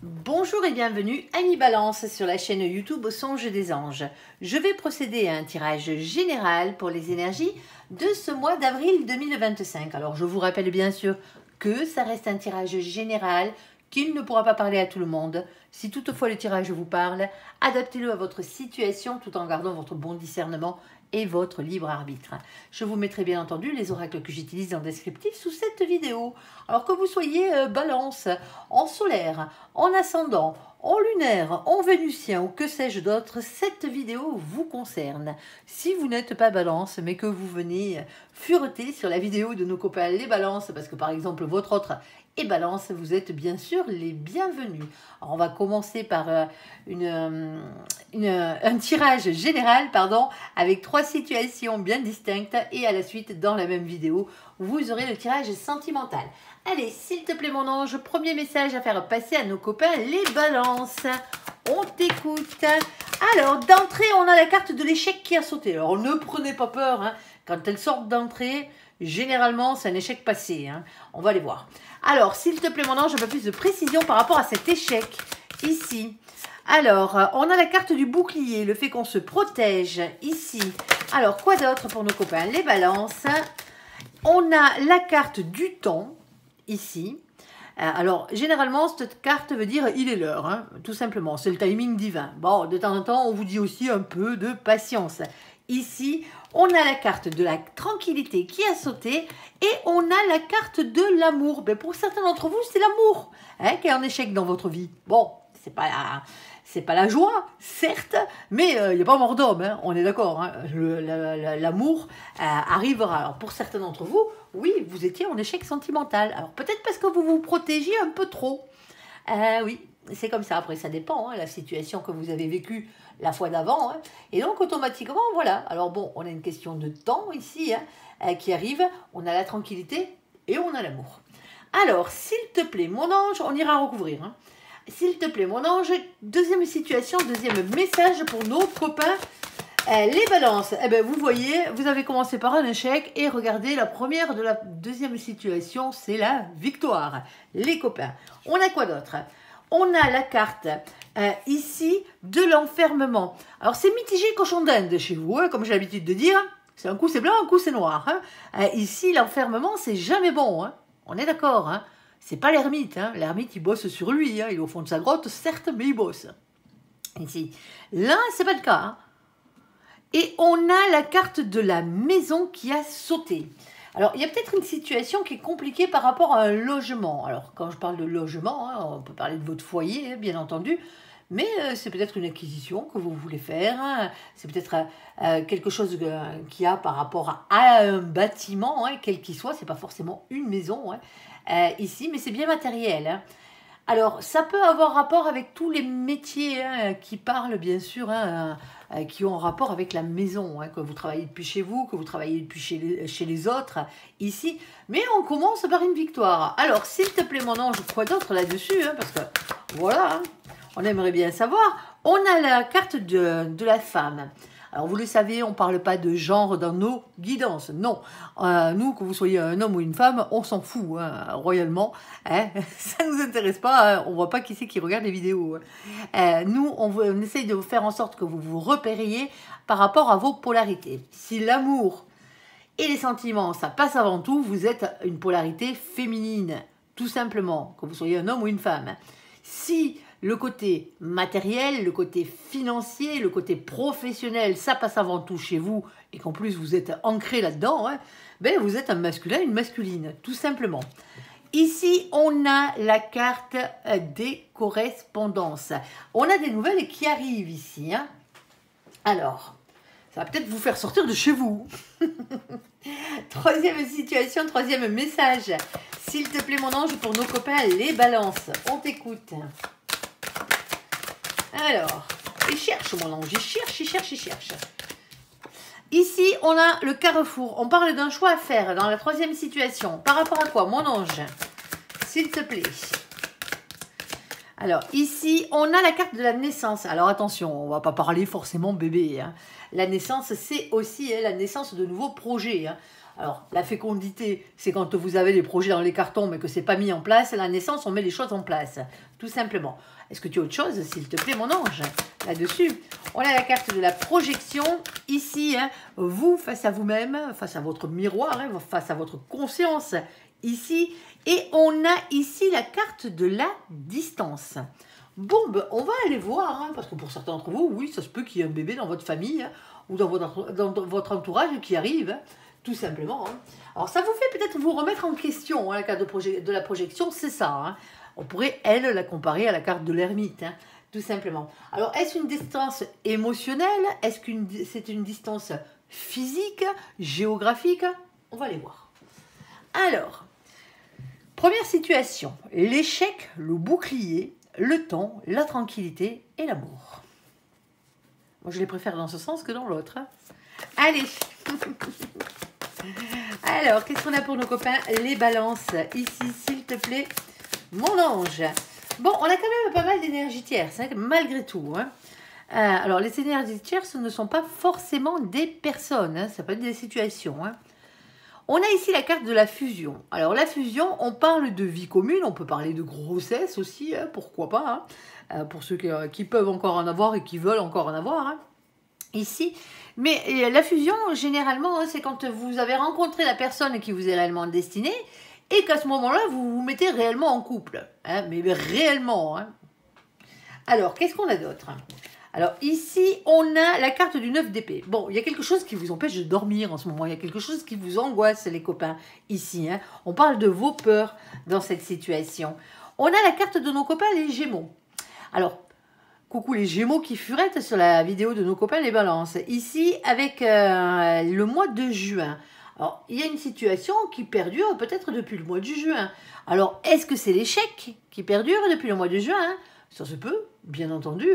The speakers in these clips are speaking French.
Bonjour et bienvenue, Annie Balance sur la chaîne YouTube Au Songe des Anges. Je vais procéder à un tirage général pour les énergies de ce mois d'avril 2025. Alors je vous rappelle bien sûr que ça reste un tirage général, qu'il ne pourra pas parler à tout le monde. Si toutefois le tirage vous parle, adaptez-le à votre situation tout en gardant votre bon discernement et votre libre arbitre. Je vous mettrai bien entendu les oracles que j'utilise en descriptif sous cette vidéo. Alors que vous soyez balance, en solaire, en ascendant, en lunaire, en vénusien ou que sais-je d'autre, cette vidéo vous concerne. Si vous n'êtes pas balance mais que vous venez fureter sur la vidéo de nos copains les balances, parce que par exemple votre autre est balance, vous êtes bien sûr les bienvenus. Alors on va commencer par un tirage général, avec 3 situations bien distinctes et à la suite dans la même vidéo, vous aurez le tirage sentimental. Allez, s'il te plaît mon ange, premier message à faire passer à nos copains les balances. On t'écoute. Alors, d'entrée, on a la carte de l'échec qui a sauté. Alors, ne prenez pas peur, hein. Quand elles sortent d'entrée, généralement, c'est un échec passé, hein. On va les voir. Alors, s'il te plaît mon ange, un peu plus de précision par rapport à cet échec, ici. Alors, on a la carte du bouclier, le fait qu'on se protège, ici. Alors, quoi d'autre pour nos copains? Les balances. On a la carte du temps, ici. Alors, généralement, cette carte veut dire « il est l'heure hein, », tout simplement. C'est le timing divin. Bon, de temps en temps, on vous dit aussi un peu de patience. Ici, on a la carte de la tranquillité qui a sauté et on a la carte de l'amour. Ben, pour certains d'entre vous, c'est l'amour hein, qui est en échec dans votre vie. Bon, c'est pas la joie, certes, mais il n'y a pas mort d'homme, hein, on est d'accord. Hein, l'amour arrivera. Alors, pour certains d'entre vous, oui, vous étiez en échec sentimental. Alors, peut-être parce que vous vous protégiez un peu trop. Oui, c'est comme ça. Après, ça dépend, hein, la situation que vous avez vécue la fois d'avant. Hein. Et donc, automatiquement, voilà. Alors, bon, on a une question de temps ici hein, qui arrive. On a la tranquillité et on a l'amour. Alors, s'il te plaît, mon ange, on ira recouvrir. Hein. S'il te plaît, mon ange, deuxième situation, deuxième message pour nos copains, les balances. Eh bien, vous voyez, vous avez commencé par un échec et regardez, la première de la deuxième situation, c'est la victoire. Les copains, on a quoi d'autre? On a la carte ici de l'enfermement. Alors, c'est mitigé cochon d'Inde chez vous, hein, comme j'ai l'habitude de dire. C'est un coup c'est blanc, un coup c'est noir. Hein. Ici, l'enfermement, c'est jamais bon. Hein. On est d'accord, hein. C'est pas l'ermite, hein. L'ermite il bosse sur lui, hein. Il est au fond de sa grotte, certes, mais il bosse. Ici. Là, c'est pas le cas. Hein. Et on a la carte de la maison qui a sauté. Alors, il y a peut-être une situation qui est compliquée par rapport à un logement. Alors, quand je parle de logement, hein, on peut parler de votre foyer, hein, bien entendu. Mais c'est peut-être une acquisition que vous voulez faire. Hein. C'est peut-être quelque chose qui a par rapport à un bâtiment, hein, quel qu'il soit. Ce n'est pas forcément une maison hein, ici, mais c'est bien matériel. Hein. Alors, ça peut avoir rapport avec tous les métiers hein, qui parlent, bien sûr, hein, qui ont rapport avec la maison, hein, que vous travaillez depuis chez vous, que vous travaillez depuis chez les autres, ici. Mais on commence par une victoire. Alors, s'il te plaît, mon ange, quoi d'autre là-dessus hein, parce que, voilà, hein, on aimerait bien savoir. On a la carte de la femme. Alors, vous le savez, on ne parle pas de genre dans nos guidances. Non. Nous, que vous soyez un homme ou une femme, on s'en fout, hein, royalement. Hein. Ça ne nous intéresse pas. Hein. On ne voit pas qui c'est qui regarde les vidéos. Nous, on essaye de faire en sorte que vous vous repériez par rapport à vos polarités. Si l'amour et les sentiments, ça passe avant tout, vous êtes une polarité féminine. Tout simplement, que vous soyez un homme ou une femme. Si le côté matériel, le côté financier, le côté professionnel, ça passe avant tout chez vous et qu'en plus vous êtes ancré là-dedans, hein, ben vous êtes un masculin, une masculine, tout simplement. Ici, on a la carte des correspondances. On a des nouvelles qui arrivent ici. Hein. Alors, ça va peut-être vous faire sortir de chez vous. Troisième situation, troisième message. S'il te plaît, mon ange, pour nos copains, les balances. On t'écoute. Alors, il cherche, mon ange, il cherche. Ici, on a le carrefour. On parle d'un choix à faire dans la troisième situation. Par rapport à quoi, mon ange? S'il te plaît. Alors, ici, on a la carte de la naissance. Alors, attention, on ne va pas parler forcément bébé. Hein. La naissance, c'est aussi hein, la naissance de nouveaux projets. Hein. Alors, la fécondité, c'est quand vous avez les projets dans les cartons, mais que c'est pas mis en place. La naissance, on met les choses en place, tout simplement. Est-ce que tu as autre chose, s'il te plaît, mon ange? Là-dessus, on a la carte de la projection. Ici, hein, vous, face à vous-même, face à votre miroir, hein, face à votre conscience, ici. Et on a ici la carte de la distance. Bon, ben, on va aller voir, hein, parce que pour certains d'entre vous, oui, ça se peut qu'il y ait un bébé dans votre famille, hein, ou dans votre entourage qui arrive, hein, tout simplement. Hein. Alors, ça vous fait peut-être vous remettre en question, hein, la carte de la projection, c'est ça. Hein. On pourrait, elle, la comparer à la carte de l'ermite, hein, tout simplement. Alors, est-ce une distance émotionnelle? Est-ce que c'est une distance physique, géographique? On va aller voir. Alors, première situation, l'échec, le bouclier, le temps, la tranquillité et l'amour. Moi, je les préfère dans ce sens que dans l'autre. Hein. Allez. Alors, qu'est-ce qu'on a pour nos copains? Les balances. Ici, s'il te plaît, mon ange. Bon, on a quand même pas mal d'énergie tierce, hein, malgré tout. Hein. Alors, les énergies tierces ne sont pas forcément des personnes. Hein, ça peut être des situations. Hein. On a ici la carte de la fusion. Alors la fusion, on parle de vie commune, on peut parler de grossesse aussi, hein, pourquoi pas, hein, pour ceux qui peuvent encore en avoir et qui veulent encore en avoir, hein, ici. Mais la fusion, généralement, hein, c'est quand vous avez rencontré la personne qui vous est réellement destinée et qu'à ce moment-là, vous vous mettez réellement en couple, hein, mais réellement. Hein. Alors, qu'est-ce qu'on a d'autre? Alors ici, on a la carte du 9 d'épée. Bon, il y a quelque chose qui vous empêche de dormir en ce moment. Il y a quelque chose qui vous angoisse, les copains, ici. Hein. On parle de vos peurs dans cette situation. On a la carte de nos copains, les Gémeaux. Alors, coucou les Gémeaux qui furettent sur la vidéo de nos copains, les balances. Ici, avec le mois de juin. Alors, il y a une situation qui perdure peut-être depuis le mois de juin. Alors, est-ce que c'est l'échec qui perdure depuis le mois de juin? Hein? Ça se peut, bien entendu,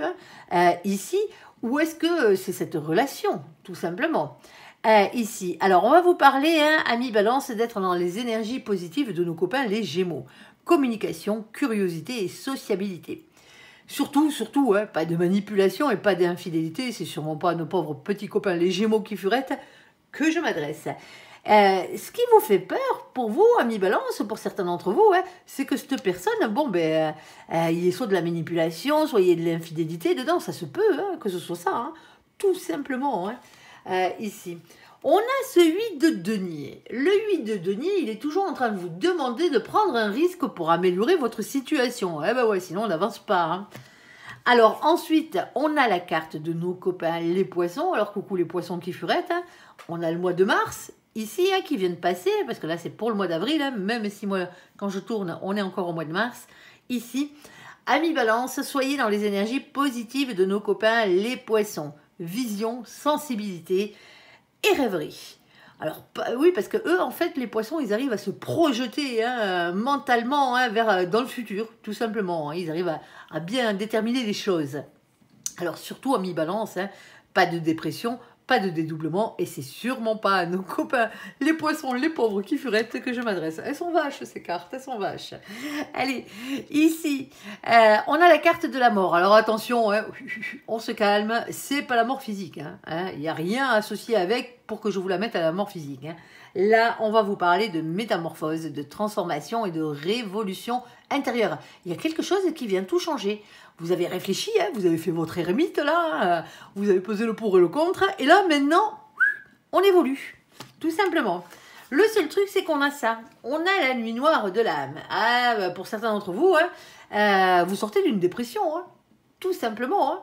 hein, ici, ou est-ce que c'est cette relation, tout simplement, ici. Alors, on va vous parler, hein, amis balance, d'être dans les énergies positives de nos copains, les Gémeaux. Communication, curiosité et sociabilité. Surtout, hein, pas de manipulation et pas d'infidélité, c'est sûrement pas à nos pauvres petits copains, les Gémeaux qui furettent, que je m'adresse. Ce qui vous fait peur pour vous, amis balance, pour certains d'entre vous, hein, c'est que cette personne, bon, ben, il y ait soit de la manipulation, soit il y ait de l'infidélité dedans, ça se peut, hein, que ce soit ça, hein, tout simplement, hein, ici. On a ce 8 de denier. Le 8 de denier, il est toujours en train de vous demander de prendre un risque pour améliorer votre situation. Eh ben ouais, sinon on n'avance pas, hein. Alors ensuite, on a la carte de nos copains les poissons. Alors coucou les poissons qui furettent, hein. On a le mois de mars. Ici, hein, qui vient de passer, parce que là, c'est pour le mois d'avril, hein, même si moi, quand je tourne, on est encore au mois de mars. Ici, amis balance, soyez dans les énergies positives de nos copains, les poissons. Vision, sensibilité et rêverie. Alors, oui, parce que eux, en fait, les poissons, ils arrivent à se projeter, hein, mentalement, hein, dans le futur, tout simplement. Hein, ils arrivent à bien déterminer les choses. Alors, surtout, amis balance, hein, pas de dépression, pas de dédoublement, et c'est sûrement pas à nos copains, les poissons, les pauvres qui furettent, que je m'adresse. Elles sont vaches, ces cartes, elles sont vaches. Allez, ici, on a la carte de la mort. Alors attention, hein, on se calme, c'est pas la mort physique. Hein, il n'y a rien associé avec pour que je vous la mette à la mort physique. Hein. Là, on va vous parler de métamorphose, de transformation et de révolution intérieure. Il y a quelque chose qui vient tout changer. Vous avez réfléchi, hein, vous avez fait votre ermite là, vous avez pesé le pour et le contre, et là maintenant, on évolue, tout simplement. Le seul truc, c'est qu'on a ça, on a la nuit noire de l'âme. Ah, bah, pour certains d'entre vous, hein, vous sortez d'une dépression, hein, tout simplement. Hein.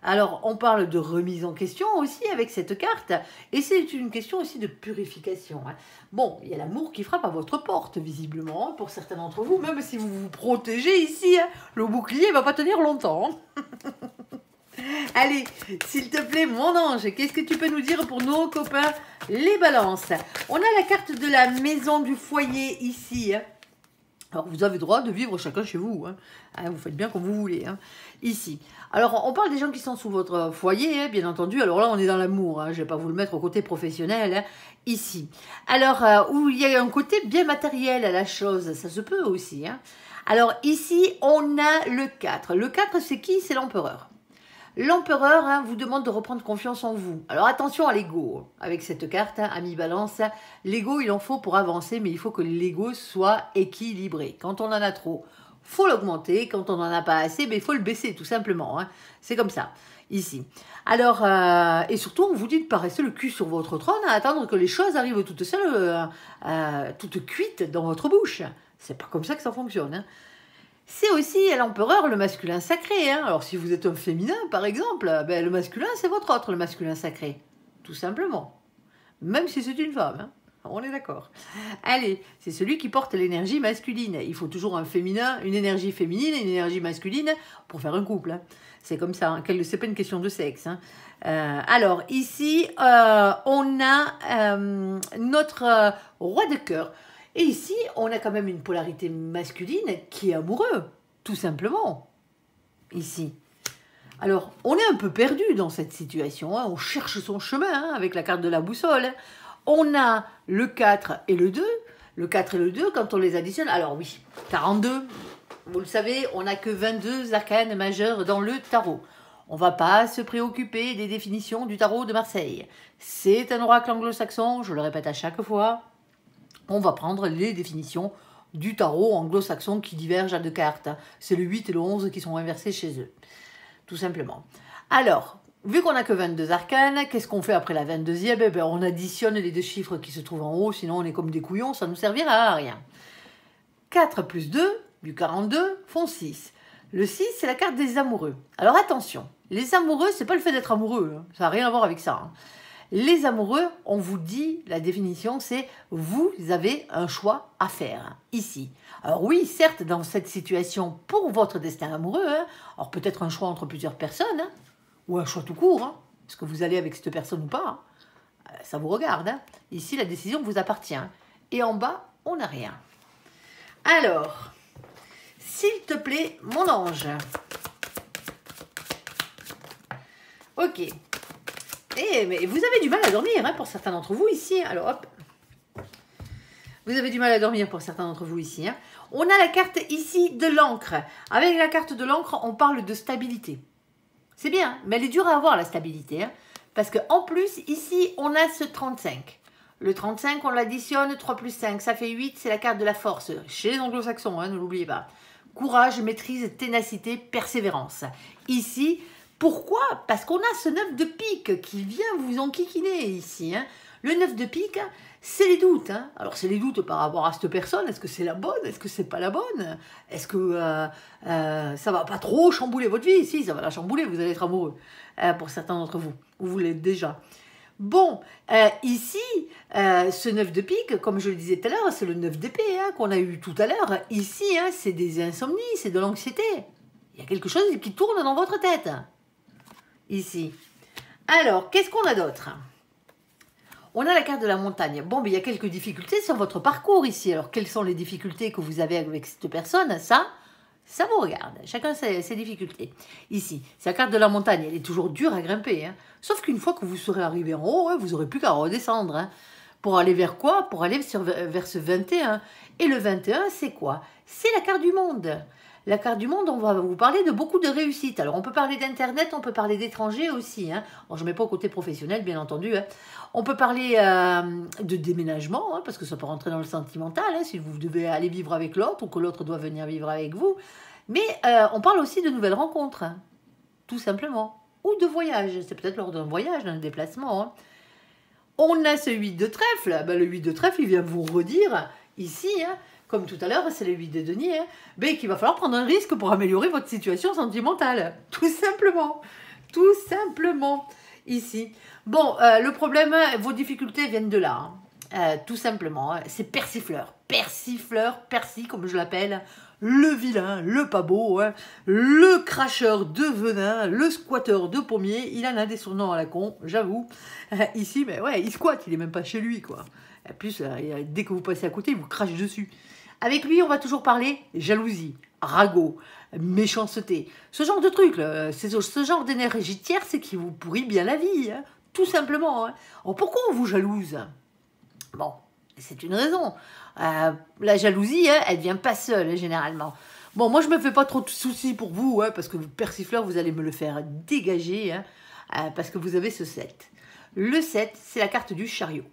Alors, on parle de remise en question aussi avec cette carte, et c'est une question aussi de purification. Hein. Bon, il y a l'amour qui frappe à votre porte, visiblement, hein, pour certains d'entre vous, même si vous vous protégez ici, hein, le bouclier ne va pas tenir longtemps. Hein. Allez, s'il te plaît, mon ange, qu'est-ce que tu peux nous dire pour nos copains, les balances? On a la carte de la maison du foyer ici, hein. Alors, vous avez le droit de vivre chacun chez vous. Hein. Vous faites bien comme vous voulez. Hein. Ici. Alors, on parle des gens qui sont sous votre foyer, hein, bien entendu. Alors là, on est dans l'amour. Hein. Je ne vais pas vous le mettre au côté professionnel. Hein. Ici. Alors, où il y a un côté bien matériel à la chose. Ça se peut aussi. Hein. Alors, ici, on a le 4. Le 4, c'est qui? C'est l'empereur. L'empereur vous demande de reprendre confiance en vous. Alors attention à l'ego. Avec cette carte, ami balance, l'ego il en faut pour avancer, mais il faut que l'ego soit équilibré. Quand on en a trop, faut l'augmenter. Quand on n'en a pas assez, il faut le baisser tout simplement. C'est comme ça, ici. Alors, et surtout, on vous dit de ne pas rester le cul sur votre trône à attendre que les choses arrivent toutes seules, toutes cuites dans votre bouche. C'est pas comme ça que ça fonctionne. C'est aussi à l'empereur le masculin sacré. Alors si vous êtes un féminin par exemple, le masculin c'est votre autre, le masculin sacré. Tout simplement. Même si c'est une femme. On est d'accord. Allez, c'est celui qui porte l'énergie masculine. Il faut toujours un féminin, une énergie féminine et une énergie masculine pour faire un couple. C'est comme ça, c'est pas une question de sexe. Alors ici, on a notre roi de cœur. Et ici, on a quand même une polarité masculine qui est amoureux, tout simplement. Ici. Alors, on est un peu perdu dans cette situation. On cherche son chemin avec la carte de la boussole. On a le 4 et le 2. Le 4 et le 2, quand on les additionne, alors oui, 42. Vous le savez, on n'a que 22 arcanes majeures dans le tarot. On ne va pas se préoccuper des définitions du tarot de Marseille. C'est un oracle anglo-saxon, je le répète à chaque fois. On va prendre les définitions du tarot anglo-saxon qui divergent à deux cartes. C'est le 8 et le 11 qui sont inversés chez eux, tout simplement. Alors, vu qu'on n'a que 22 arcanes, qu'est-ce qu'on fait après la 22e? On additionne les deux chiffres qui se trouvent en haut, sinon on est comme des couillons, ça ne nous servira à rien. 4 plus 2, du 42, font 6. Le 6, c'est la carte des amoureux. Alors attention, les amoureux, c'est pas le fait d'être amoureux, ça n'a rien à voir avec ça. Les amoureux, on vous dit, la définition, c'est vous avez un choix à faire, ici. Alors oui, certes, dans cette situation, pour votre destin amoureux, alors peut-être un choix entre plusieurs personnes, ou un choix tout court, est-ce que vous allez avec cette personne ou pas, ça vous regarde. Ici, la décision vous appartient. Et en bas, on n'a rien. Alors, s'il te plaît, mon ange. Ok. Mais vous avez du mal à dormir, pour certains d'entre vous ici. Alors, hop. Vous avez du mal à dormir pour certains d'entre vous ici. On a la carte ici de l'encre. Avec la carte de l'encre, on parle de stabilité. C'est bien, mais elle est dure à avoir, la stabilité. Parce qu'en plus, ici, on a ce 35. Le 35, on l'additionne, 3 plus 5, ça fait 8. C'est la carte de la force. Chez les anglo-saxons, ne l'oubliez pas. Courage, maîtrise, ténacité, persévérance. Ici... Pourquoi? Parce qu'on a ce 9 de pique qui vient vous enquiquiner ici. Le 9 de pique, c'est les doutes. Alors, c'est les doutes par rapport à cette personne. Est-ce que c'est la bonne? Est-ce que c'est pas la bonne? Est-ce que ça va pas trop chambouler votre vie? Si, ça va la chambouler. Vous allez être amoureux pour certains d'entre vous. Vous l'êtes déjà. Bon, ici, ce 9 de pique, comme je le disais tout à l'heure, c'est le 9 d'épée qu'on a eu tout à l'heure. Ici, c'est des insomnies, c'est de l'anxiété. Il y a quelque chose qui tourne dans votre tête. Ici. Alors, qu'est-ce qu'on a d'autre? On a la carte de la montagne. Bon, mais il y a quelques difficultés sur votre parcours ici. Alors, quelles sont les difficultés que vous avez avec cette personne? Ça vous regarde. Chacun ses difficultés. Ici, c'est la carte de la montagne. Elle est toujours dure à grimper. Sauf qu'une fois que vous serez arrivé en haut, vous n'aurez plus qu'à redescendre. Pour aller vers quoi? Pour aller vers ce 21. Et le 21, c'est quoi? C'est la carte du monde. La carte du monde, on va vous parler de beaucoup de réussites. Alors, on peut parler d'Internet, on peut parler d'étrangers aussi. Alors, je ne mets pas au côté professionnel, bien entendu. On peut parler de déménagement, parce que ça peut rentrer dans le sentimental, si vous devez aller vivre avec l'autre ou que l'autre doit venir vivre avec vous. Mais on parle aussi de nouvelles rencontres, tout simplement. Ou de voyage. C'est peut-être lors d'un voyage, d'un déplacement. On a ce 8 de trèfle. Le 8 de trèfle, il vient vous redire ici, comme tout à l'heure, c'est le 8 de denier, qu'il va falloir prendre un risque pour améliorer votre situation sentimentale. Tout simplement. Tout simplement. Ici. Bon, le problème, vos difficultés viennent de là. Tout simplement. C'est persifleur. Persifleur, Percy, comme je l'appelle. Le vilain, le pas beau, le cracheur de venin, le squatteur de pommier. Il en a des surnoms à la con, j'avoue. Ici, mais ouais, il squatte, il est même pas chez lui, quoi. En plus, dès que vous passez à côté, il vous crache dessus. Avec lui, on va toujours parler jalousie, ragot, méchanceté. Ce genre de truc, ce genre d'énergie tierce qui vous pourrit bien la vie, tout simplement. Alors, pourquoi on vous jalouse? Bon, c'est une raison. La jalousie, elle vient pas seule, généralement. Bon, moi, je me fais pas trop de soucis pour vous, parce que persifleur, vous allez me le faire dégager, parce que vous avez ce 7. Le 7, c'est la carte du chariot.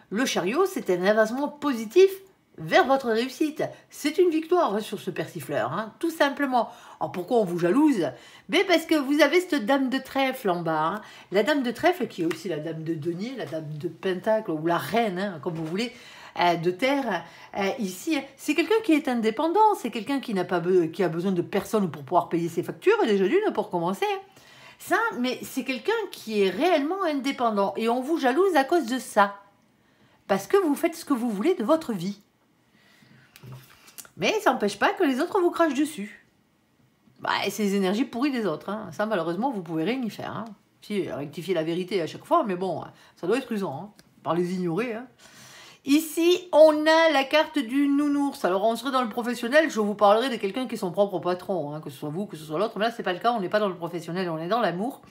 Le chariot, c'est un avancement positif vers votre réussite. C'est une victoire sur ce persifleur, tout simplement. Alors, pourquoi on vous jalouse? Mais parce que vous avez cette dame de trèfle en bas. La dame de trèfle, qui est aussi la dame de denier, la dame de pentacle, ou la reine, comme vous voulez, de terre, ici, c'est quelqu'un qui est indépendant, c'est quelqu'un qui a besoin de personne pour pouvoir payer ses factures, et déjà d'une pour commencer. Ça, mais c'est quelqu'un qui est réellement indépendant, et on vous jalouse à cause de ça. Parce que vous faites ce que vous voulez de votre vie. Mais ça n'empêche pas que les autres vous crachent dessus. C'est les énergies pourries des autres. Ça, malheureusement, vous pouvez rien y faire. Si, rectifier la vérité à chaque fois, mais bon, ça doit être usant. Par les ignorer. Ici, on a la carte du nounours. Alors, on serait dans le professionnel, je vous parlerai de quelqu'un qui est son propre patron, que ce soit vous, que ce soit l'autre. Mais là, ce n'est pas le cas, on n'est pas dans le professionnel, on est dans l'amour.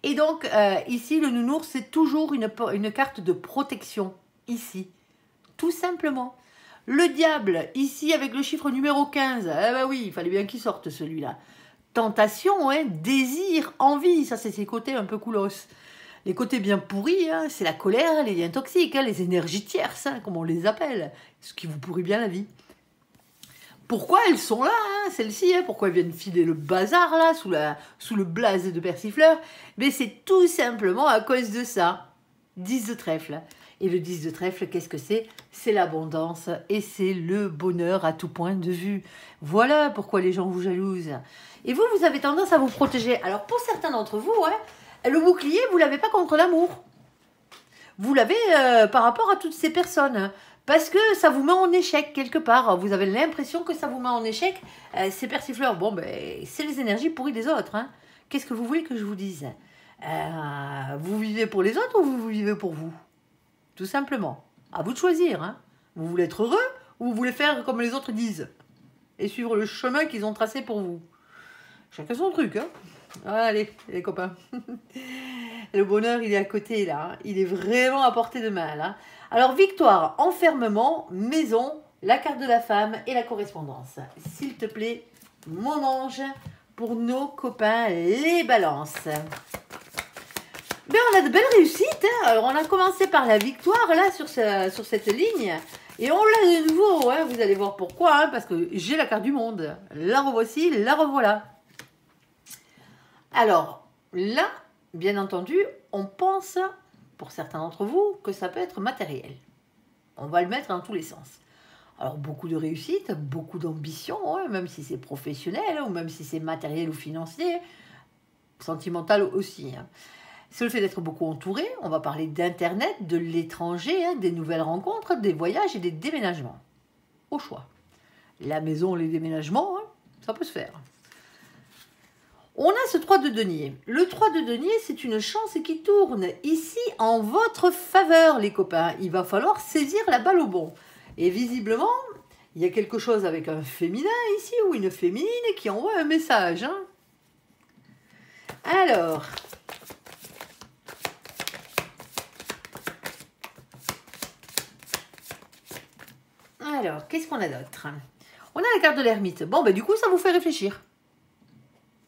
Et donc, ici, le nounours, c'est toujours une carte de protection. Ici, tout simplement. Le diable, ici, avec le chiffre numéro 15. Oui, il fallait bien qu'il sorte celui-là. Tentation, désir, envie. Ça, c'est ses côtés un peu coolos. Les côtés bien pourris, c'est la colère, les liens toxiques, les énergies tierces, comme on les appelle. Ce qui vous pourrit bien la vie. Pourquoi elles sont là, celles-ci, pourquoi elles viennent filer le bazar, là, sous le blaze de persifleur? Mais c'est tout simplement à cause de ça. 10 de trèfle. Et le 10 de trèfle, qu'est-ce que c'est? C'est l'abondance et c'est le bonheur à tout point de vue. Voilà pourquoi les gens vous jalousent. Et vous, vous avez tendance à vous protéger. Alors, pour certains d'entre vous, le bouclier, vous ne l'avez pas contre l'amour. Vous l'avez par rapport à toutes ces personnes. Parce que ça vous met en échec quelque part. Vous avez l'impression que ça vous met en échec. Ces persifleurs, c'est les énergies pourries des autres. Qu'est-ce que vous voulez que je vous dise? Vous vivez pour les autres ou vous vivez pour vous? Tout simplement. À vous de choisir. Vous voulez être heureux ou vous voulez faire comme les autres disent et suivre le chemin qu'ils ont tracé pour vous? Chacun son truc. Allez, les copains. Le bonheur, il est à côté, là. Il est vraiment à portée de main, là. Alors, victoire, enfermement, maison, la carte de la femme et la correspondance. S'il te plaît, mon ange, pour nos copains, les balances. On a de belles réussites. Alors, on a commencé par la victoire, là, sur cette ligne. Et on l'a de nouveau, vous allez voir pourquoi, parce que j'ai la carte du monde. La revoici, la revoilà. Alors, là, bien entendu, on pense, pour certains d'entre vous, que ça peut être matériel. On va le mettre dans tous les sens. Alors, beaucoup de réussite, beaucoup d'ambition, même si c'est professionnel, ou même si c'est matériel ou financier, sentimental aussi. C'est le fait d'être beaucoup entouré. On va parler d'Internet, de l'étranger, des nouvelles rencontres, des voyages et des déménagements. Au choix. La maison, les déménagements, ça peut se faire. On a ce 3 de denier. Le 3 de denier, c'est une chance qui tourne ici en votre faveur, les copains. Il va falloir saisir la balle au bon. Et visiblement, il y a quelque chose avec un féminin ici, ou une féminine, qui envoie un message. Alors... qu'est-ce qu'on a d'autre? On a la carte de l'ermite. Du coup, ça vous fait réfléchir.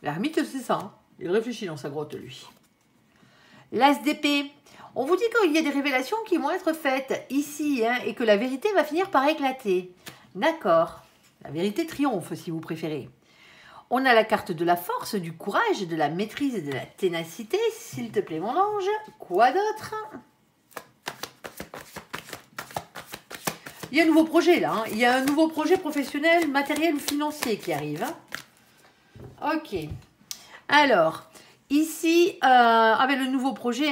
L'ermite, c'est ça. Il réfléchit dans sa grotte, lui. L'as d'épée. On vous dit qu'il y a des révélations qui vont être faites ici, et que la vérité va finir par éclater. D'accord. La vérité triomphe, si vous préférez. On a la carte de la force, du courage, de la maîtrise et de la ténacité. S'il te plaît, mon ange. Quoi d'autre? Il y a un nouveau projet, là. Il y a un nouveau projet professionnel, matériel ou financier qui arrive. Ok. Alors, ici, avec le nouveau projet,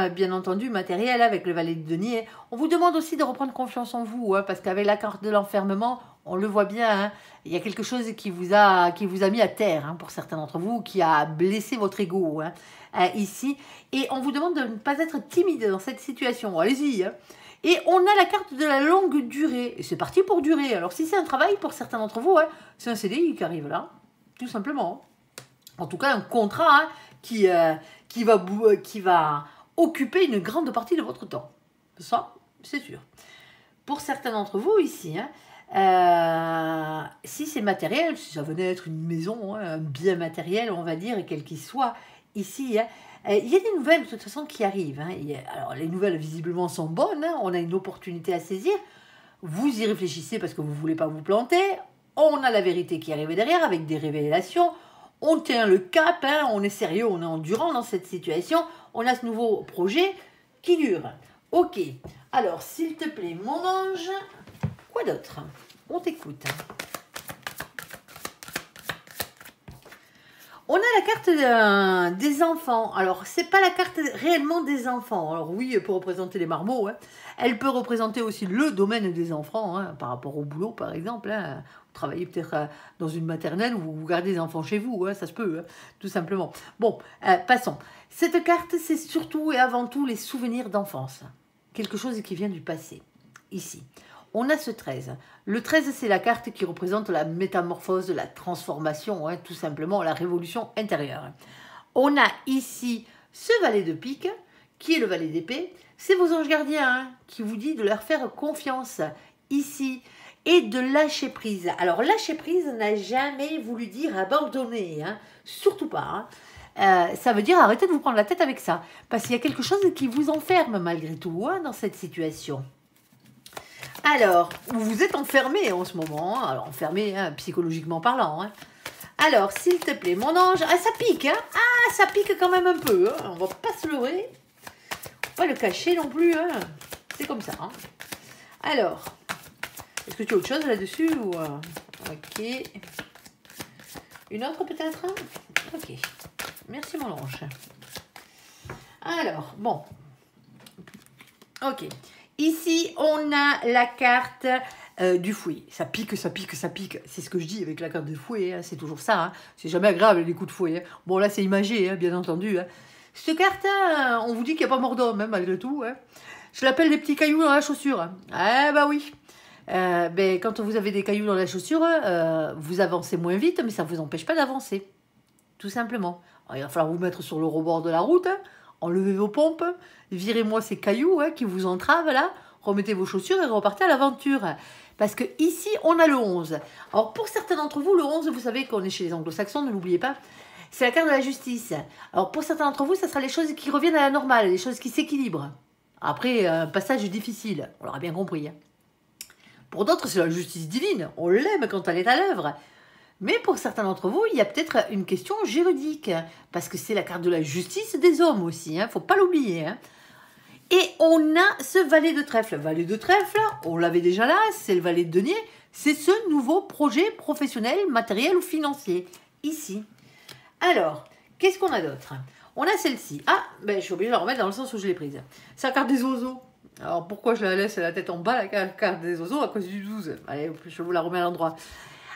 bien entendu, matériel, avec le valet de denier, on vous demande aussi de reprendre confiance en vous, parce qu'avec la carte de l'enfermement, on le voit bien, il y a quelque chose qui vous a mis à terre, pour certains d'entre vous, qui a blessé votre ego, ici. Et on vous demande de ne pas être timide dans cette situation. Allez-y, Et on a la carte de la longue durée. Et c'est parti pour durer. Alors, si c'est un travail, pour certains d'entre vous, c'est un CDI qui arrive là. Tout simplement. En tout cas, un contrat qui va occuper une grande partie de votre temps. Ça, c'est sûr. Pour certains d'entre vous ici, Si c'est matériel, si ça venait être une maison, hein, un bien matériel, on va dire, et quel qu'il soit, ici, hein, il y a des nouvelles de toute façon qui arrivent. Hein. Alors les nouvelles visiblement sont bonnes, hein, on a une opportunité à saisir. Vous y réfléchissez parce que vous ne voulez pas vous planter. On a la vérité qui arrive derrière avec des révélations. On tient le cap, hein, on est sérieux, on est endurant dans cette situation. On a ce nouveau projet qui dure. Ok, alors s'il te plaît, mon ange, quoi d'autre? On t'écoute. On a la carte des enfants. Alors, c'est pas la carte réellement des enfants. Alors oui, elle peut représenter les marmots. Hein. Elle peut représenter aussi le domaine des enfants, hein, par rapport au boulot, par exemple. Hein. Vous travaillez peut-être dans une maternelle où vous gardez des enfants chez vous. Hein, ça se peut, hein, tout simplement. Bon, passons. Cette carte, c'est surtout et avant tout les souvenirs d'enfance. Quelque chose qui vient du passé. Ici. On a ce 13. Le 13, c'est la carte qui représente la métamorphose, la transformation, hein, tout simplement la révolution intérieure. On a ici ce valet de pique, qui est le valet d'épée. C'est vos anges gardiens hein, qui vous dit de leur faire confiance ici et de lâcher prise. Alors, lâcher prise n'a jamais voulu dire abandonner, hein, surtout pas. Hein. Ça veut dire arrêtez de vous prendre la tête avec ça, parce qu'il y a quelque chose qui vous enferme malgré tout hein, dans cette situation. Alors, vous êtes enfermé en ce moment, hein. Alors enfermé hein, psychologiquement parlant. Hein. Alors, s'il te plaît, mon ange, ah ça pique, hein. Ah ça pique quand même un peu, hein. On va pas se leurrer, pas le cacher non plus, hein. C'est comme ça. Hein. Alors, est-ce que tu as autre chose là-dessus ou ok. Une autre peut-être hein. Ok, merci mon ange. Alors, bon, ok. Ici, on a la carte du fouet. Ça pique, ça pique, ça pique. C'est ce que je dis avec la carte de fouet. Hein. C'est toujours ça. Hein. C'est jamais agréable les coups de fouet. Hein. Bon, là, c'est imagé, hein, bien entendu. Hein. Cette carte, hein, on vous dit qu'il n'y a pas mort d'homme, hein, malgré tout. Hein. Je l'appelle les petits cailloux dans la chaussure. Hein. Ah, bah oui. Ben, quand vous avez des cailloux dans la chaussure, vous avancez moins vite, mais ça ne vous empêche pas d'avancer. Tout simplement. Alors, il va falloir vous mettre sur le rebord de la route. Hein. Enlevez vos pompes, virez-moi ces cailloux hein, qui vous entravent là, remettez vos chaussures et repartez à l'aventure. Parce que ici, on a le 11. Alors pour certains d'entre vous, le 11, vous savez qu'on est chez les anglo-saxons, ne l'oubliez pas, c'est la carte de la justice. Alors pour certains d'entre vous, ça sera les choses qui reviennent à la normale, les choses qui s'équilibrent. Après, un passage difficile, on l'aura bien compris. Hein. Pour d'autres, c'est la justice divine, on l'aime quand elle est à l'œuvre. Mais pour certains d'entre vous, il y a peut-être une question juridique, parce que c'est la carte de la justice des hommes aussi, hein, faut pas l'oublier. Hein. Et on a ce valet de trèfle. Valet de trèfle, on l'avait déjà là, c'est le valet de denier, c'est ce nouveau projet professionnel, matériel ou financier, ici. Alors, qu'est-ce qu'on a d'autre? On a celle-ci. Ah, ben, je suis obligée de la remettre dans le sens où je l'ai prise. C'est la carte des oiseaux. Alors, pourquoi je la laisse la tête en bas, la carte des oiseaux? À cause du 12. Allez, je vous la remets à l'endroit.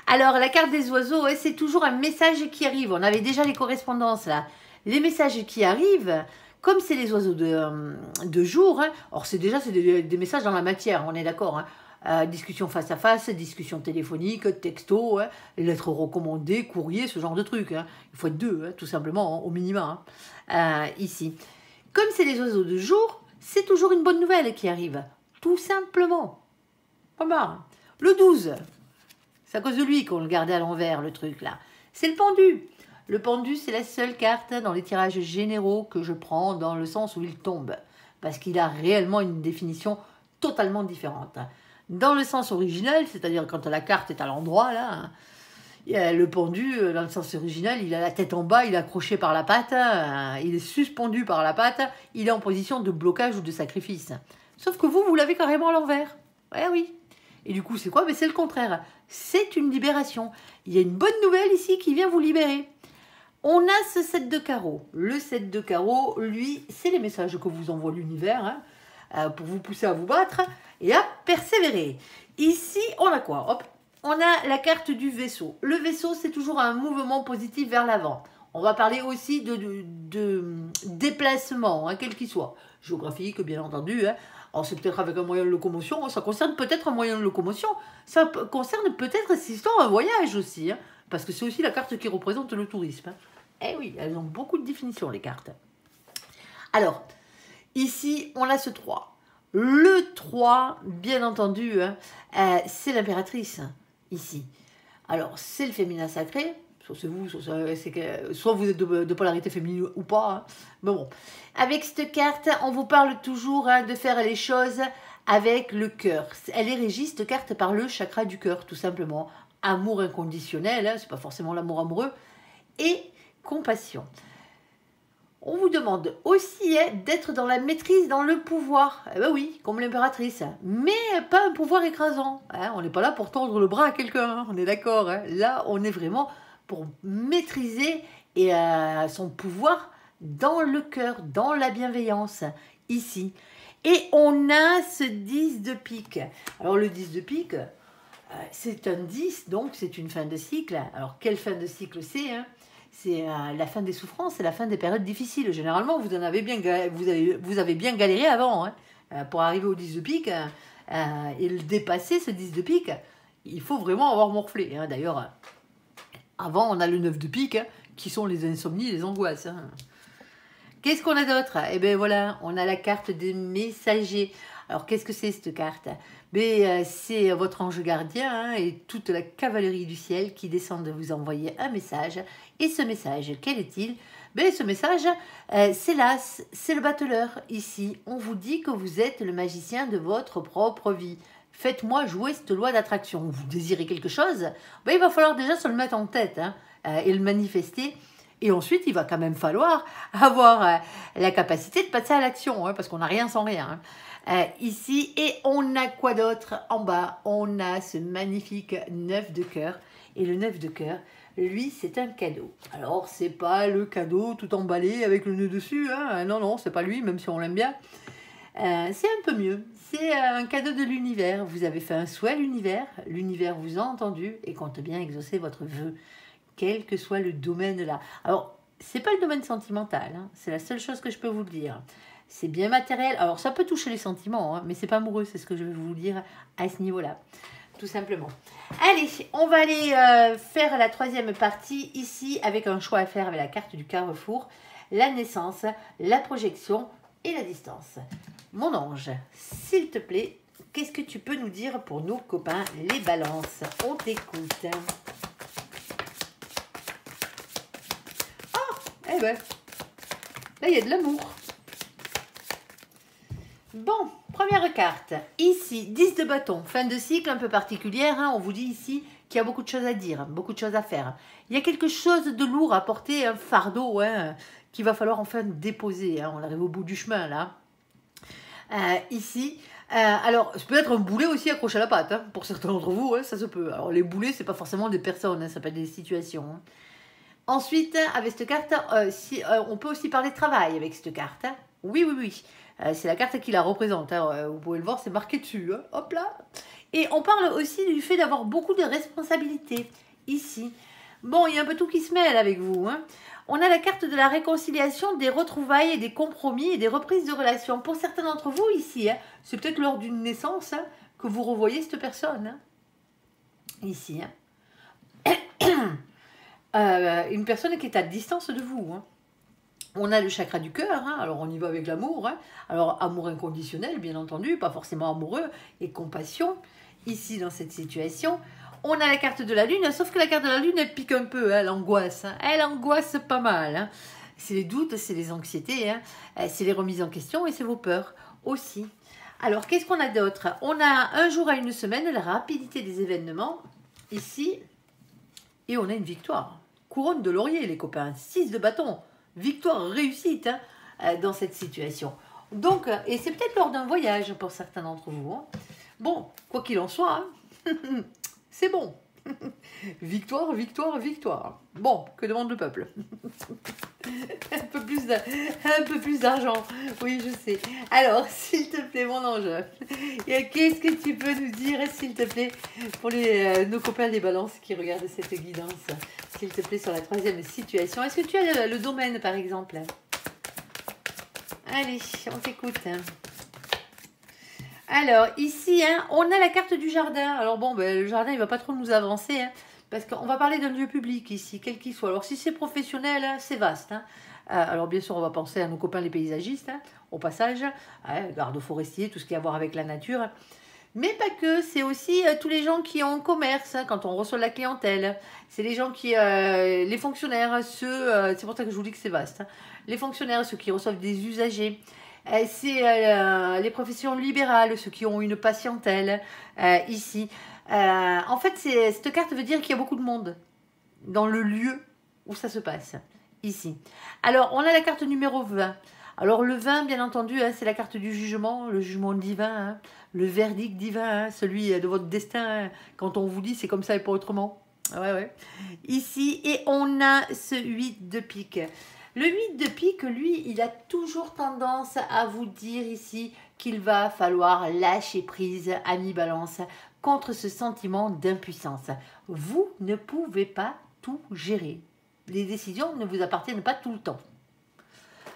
Alors, la carte des oiseaux, c'est toujours un message qui arrive. On avait déjà les correspondances, là. Les messages qui arrivent, comme c'est les oiseaux de jour, hein, alors c'est des messages dans la matière, on est d'accord. Hein, discussion face à face, discussion téléphonique, texto, hein, lettres recommandées, courrier, ce genre de trucs. Hein. Il faut être deux, hein, tout simplement, hein, au minimum, hein, ici. Comme c'est les oiseaux de jour, c'est toujours une bonne nouvelle qui arrive. Tout simplement. Pas mal. Le 12... c'est à cause de lui qu'on le gardait à l'envers, le truc là. C'est le pendu. Le pendu, c'est la seule carte dans les tirages généraux que je prends dans le sens où il tombe. Parce qu'il a réellement une définition totalement différente. Dans le sens original, c'est-à-dire quand la carte est à l'endroit, là, le pendu, dans le sens original, il a la tête en bas, il est accroché par la patte, il est suspendu par la patte, il est en position de blocage ou de sacrifice. Sauf que vous l'avez carrément à l'envers. Ouais, oui. Et du coup, c'est quoi? Mais c'est le contraire. C'est une libération. Il y a une bonne nouvelle ici qui vient vous libérer. On a ce 7 de carreau. Le 7 de carreau, lui, c'est les messages que vous envoie l'univers hein, pour vous pousser à vous battre et à persévérer. Ici, on a quoi? Hop, on a la carte du vaisseau. Le vaisseau, c'est toujours un mouvement positif vers l'avant. On va parler aussi de déplacement, hein, quel qu'il soit. Géographique, bien entendu. Hein. Alors, c'est peut-être avec un moyen de locomotion. Ça concerne peut-être un moyen de locomotion. Ça concerne peut-être, cette histoire, un voyage aussi. Hein, parce que c'est aussi la carte qui représente le tourisme. Hein. Eh oui, elles ont beaucoup de définitions, les cartes. Alors, ici, on a ce 3. Le 3, bien entendu, hein, c'est l'impératrice, ici. Alors, c'est le féminin sacré. Soit c'est vous, soit vous êtes de polarité féminine ou pas. Hein. Mais bon, avec cette carte, on vous parle toujours hein, de faire les choses avec le cœur. Elle est régie, cette carte, par le chakra du cœur, tout simplement. Amour inconditionnel, hein, c'est pas forcément l'amour amoureux, et compassion. On vous demande aussi hein, d'être dans la maîtrise, dans le pouvoir. Eh ben oui, comme l'impératrice. Mais pas un pouvoir écrasant. Hein. On n'est pas là pour tordre le bras à quelqu'un, hein, on est d'accord. Hein. Là, on est vraiment pour maîtriser et, son pouvoir dans le cœur, dans la bienveillance, ici. Et on a ce 10 de pique. Alors le 10 de pique, c'est un 10, donc c'est une fin de cycle. Alors quelle fin de cycle c'est hein? C'est la fin des souffrances, c'est la fin des périodes difficiles. Généralement, vous avez bien galéré avant. Hein. Pour arriver au 10 de pique et le dépasser, ce 10 de pique, il faut vraiment avoir morflé. Hein. D'ailleurs, avant, on a le 9 de pique, hein, qui sont les insomnies, les angoisses. Hein. Qu'est-ce qu'on a d'autre? Eh bien voilà, on a la carte des messagers. Alors, qu'est-ce que c'est cette carte? C'est votre ange gardien hein, et toute la cavalerie du ciel qui descend de vous envoyer un message. Et ce message, quel est-il? Ce message, c'est l'as, c'est le battleur. Ici, on vous dit que vous êtes le magicien de votre propre vie. Faites-moi jouer cette loi d'attraction. Vous désirez quelque chose? Il va falloir déjà se le mettre en tête hein, et le manifester. Et ensuite, il va quand même falloir avoir la capacité de passer à l'action, hein, parce qu'on n'a rien sans rien. Hein. Ici, et on a quoi d'autre? En bas, on a ce magnifique 9 de cœur. Et le 9 de cœur, lui, c'est un cadeau. Alors, c'est pas le cadeau tout emballé avec le nœud dessus. Hein. Non, non, c'est pas lui, même si on l'aime bien. C'est un peu mieux. C'est un cadeau de l'univers. Vous avez fait un souhait à l'univers. L'univers vous a entendu et compte bien exaucer votre vœu. Quel que soit le domaine là. Alors, c'est pas le domaine sentimental, hein. C'est la seule chose que je peux vous le dire. C'est bien matériel. Alors, ça peut toucher les sentiments, hein, mais c'est pas amoureux, c'est ce que je vais vous dire à ce niveau-là. Tout simplement. Allez, on va aller faire la troisième partie ici avec un choix à faire avec la carte du carrefour. La naissance, la projection et la distance. Mon ange, s'il te plaît, qu'est-ce que tu peux nous dire pour nos copains les balances? On t'écoute. Eh ben, là, il y a de l'amour. Bon, première carte. Ici, 10 de bâton. Fin de cycle un peu particulière. Hein, on vous dit ici qu'il y a beaucoup de choses à dire, beaucoup de choses à faire. Il y a quelque chose de lourd à porter, un fardeau, hein, qu'il va falloir enfin déposer. Hein, on arrive au bout du chemin, là. Ici, alors, ça peut être un boulet aussi accroché à la patte. Hein, pour certains d'entre vous, hein, ça se peut. Alors, les boulets, c'est pas forcément des personnes, hein, ça peut être des situations. Hein. Ensuite, avec cette carte, on peut aussi parler de travail avec cette carte. Hein. Oui, oui, oui. C'est la carte qui la représente. Hein. Vous pouvez le voir, c'est marqué dessus. Hein. Hop là. Et on parle aussi du fait d'avoir beaucoup de responsabilités ici. Bon, il y a un peu tout qui se mêle avec vous. Hein. On a la carte de la réconciliation, des retrouvailles, et des compromis et des reprises de relations. Pour certains d'entre vous ici, hein, c'est peut-être lors d'une naissance hein, que vous revoyez cette personne. Hein. Ici. Hein. Une personne qui est à distance de vous. Hein. On a le chakra du cœur, hein. Alors on y va avec l'amour. Hein. Alors amour inconditionnel, bien entendu, pas forcément amoureux, et compassion. Ici, dans cette situation, on a la carte de la lune, sauf que la carte de la lune, elle pique un peu, hein, elle angoisse. Hein. Elle angoisse pas mal. Hein. C'est les doutes, c'est les anxiétés, hein. C'est les remises en question et c'est vos peurs aussi. Alors, qu'est-ce qu'on a d'autre? On a un jour à une semaine, la rapidité des événements, ici, et on a une victoire. Couronne de laurier, les copains. 6 de bâton. Victoire, réussite hein, dans cette situation. Donc, et c'est peut-être lors d'un voyage pour certains d'entre vous. Hein. Bon, quoi qu'il en soit, hein, c'est bon. Victoire, victoire, victoire. Bon, que demande le peuple? Un peu plus d'argent. Oui, je sais. Alors, s'il te plaît, mon ange, qu'est-ce que tu peux nous dire, s'il te plaît, pour nos copains des balances qui regardent cette guidance, s'il te plaît, sur la troisième situation. Est-ce que tu as le domaine, par exemple? Allez, on t'écoute. Alors, ici, hein, on a la carte du jardin. Alors bon, le jardin, il ne va pas trop nous avancer, hein, parce qu'on va parler d'un lieu public ici, quel qu'il soit. Alors, si c'est professionnel, hein, c'est vaste. Hein. Alors bien sûr, on va penser à nos copains les paysagistes, hein, au passage, gardes forestiers, tout ce qui a à voir avec la nature. Mais pas que, c'est aussi tous les gens qui ont un commerce, hein, quand on reçoit de la clientèle. C'est les gens qui, les fonctionnaires, ceux, c'est pour ça que je vous dis que c'est vaste, hein. Les fonctionnaires, ceux qui reçoivent des usagers. C'est les professions libérales, ceux qui ont une patientèle ici. En fait, cette carte veut dire qu'il y a beaucoup de monde dans le lieu où ça se passe, ici. Alors, on a la carte numéro 20. Alors, le 20, bien entendu, hein, c'est la carte du jugement, le jugement divin, hein, le verdict divin, hein, celui de votre destin. Hein, quand on vous dit c'est comme ça et pas autrement. Ouais, ouais. Ici, et on a ce 8 de pique. Le 8 de pique, lui, il a toujours tendance à vous dire ici qu'il va falloir lâcher prise, ami balance, contre ce sentiment d'impuissance. Vous ne pouvez pas tout gérer. Les décisions ne vous appartiennent pas tout le temps.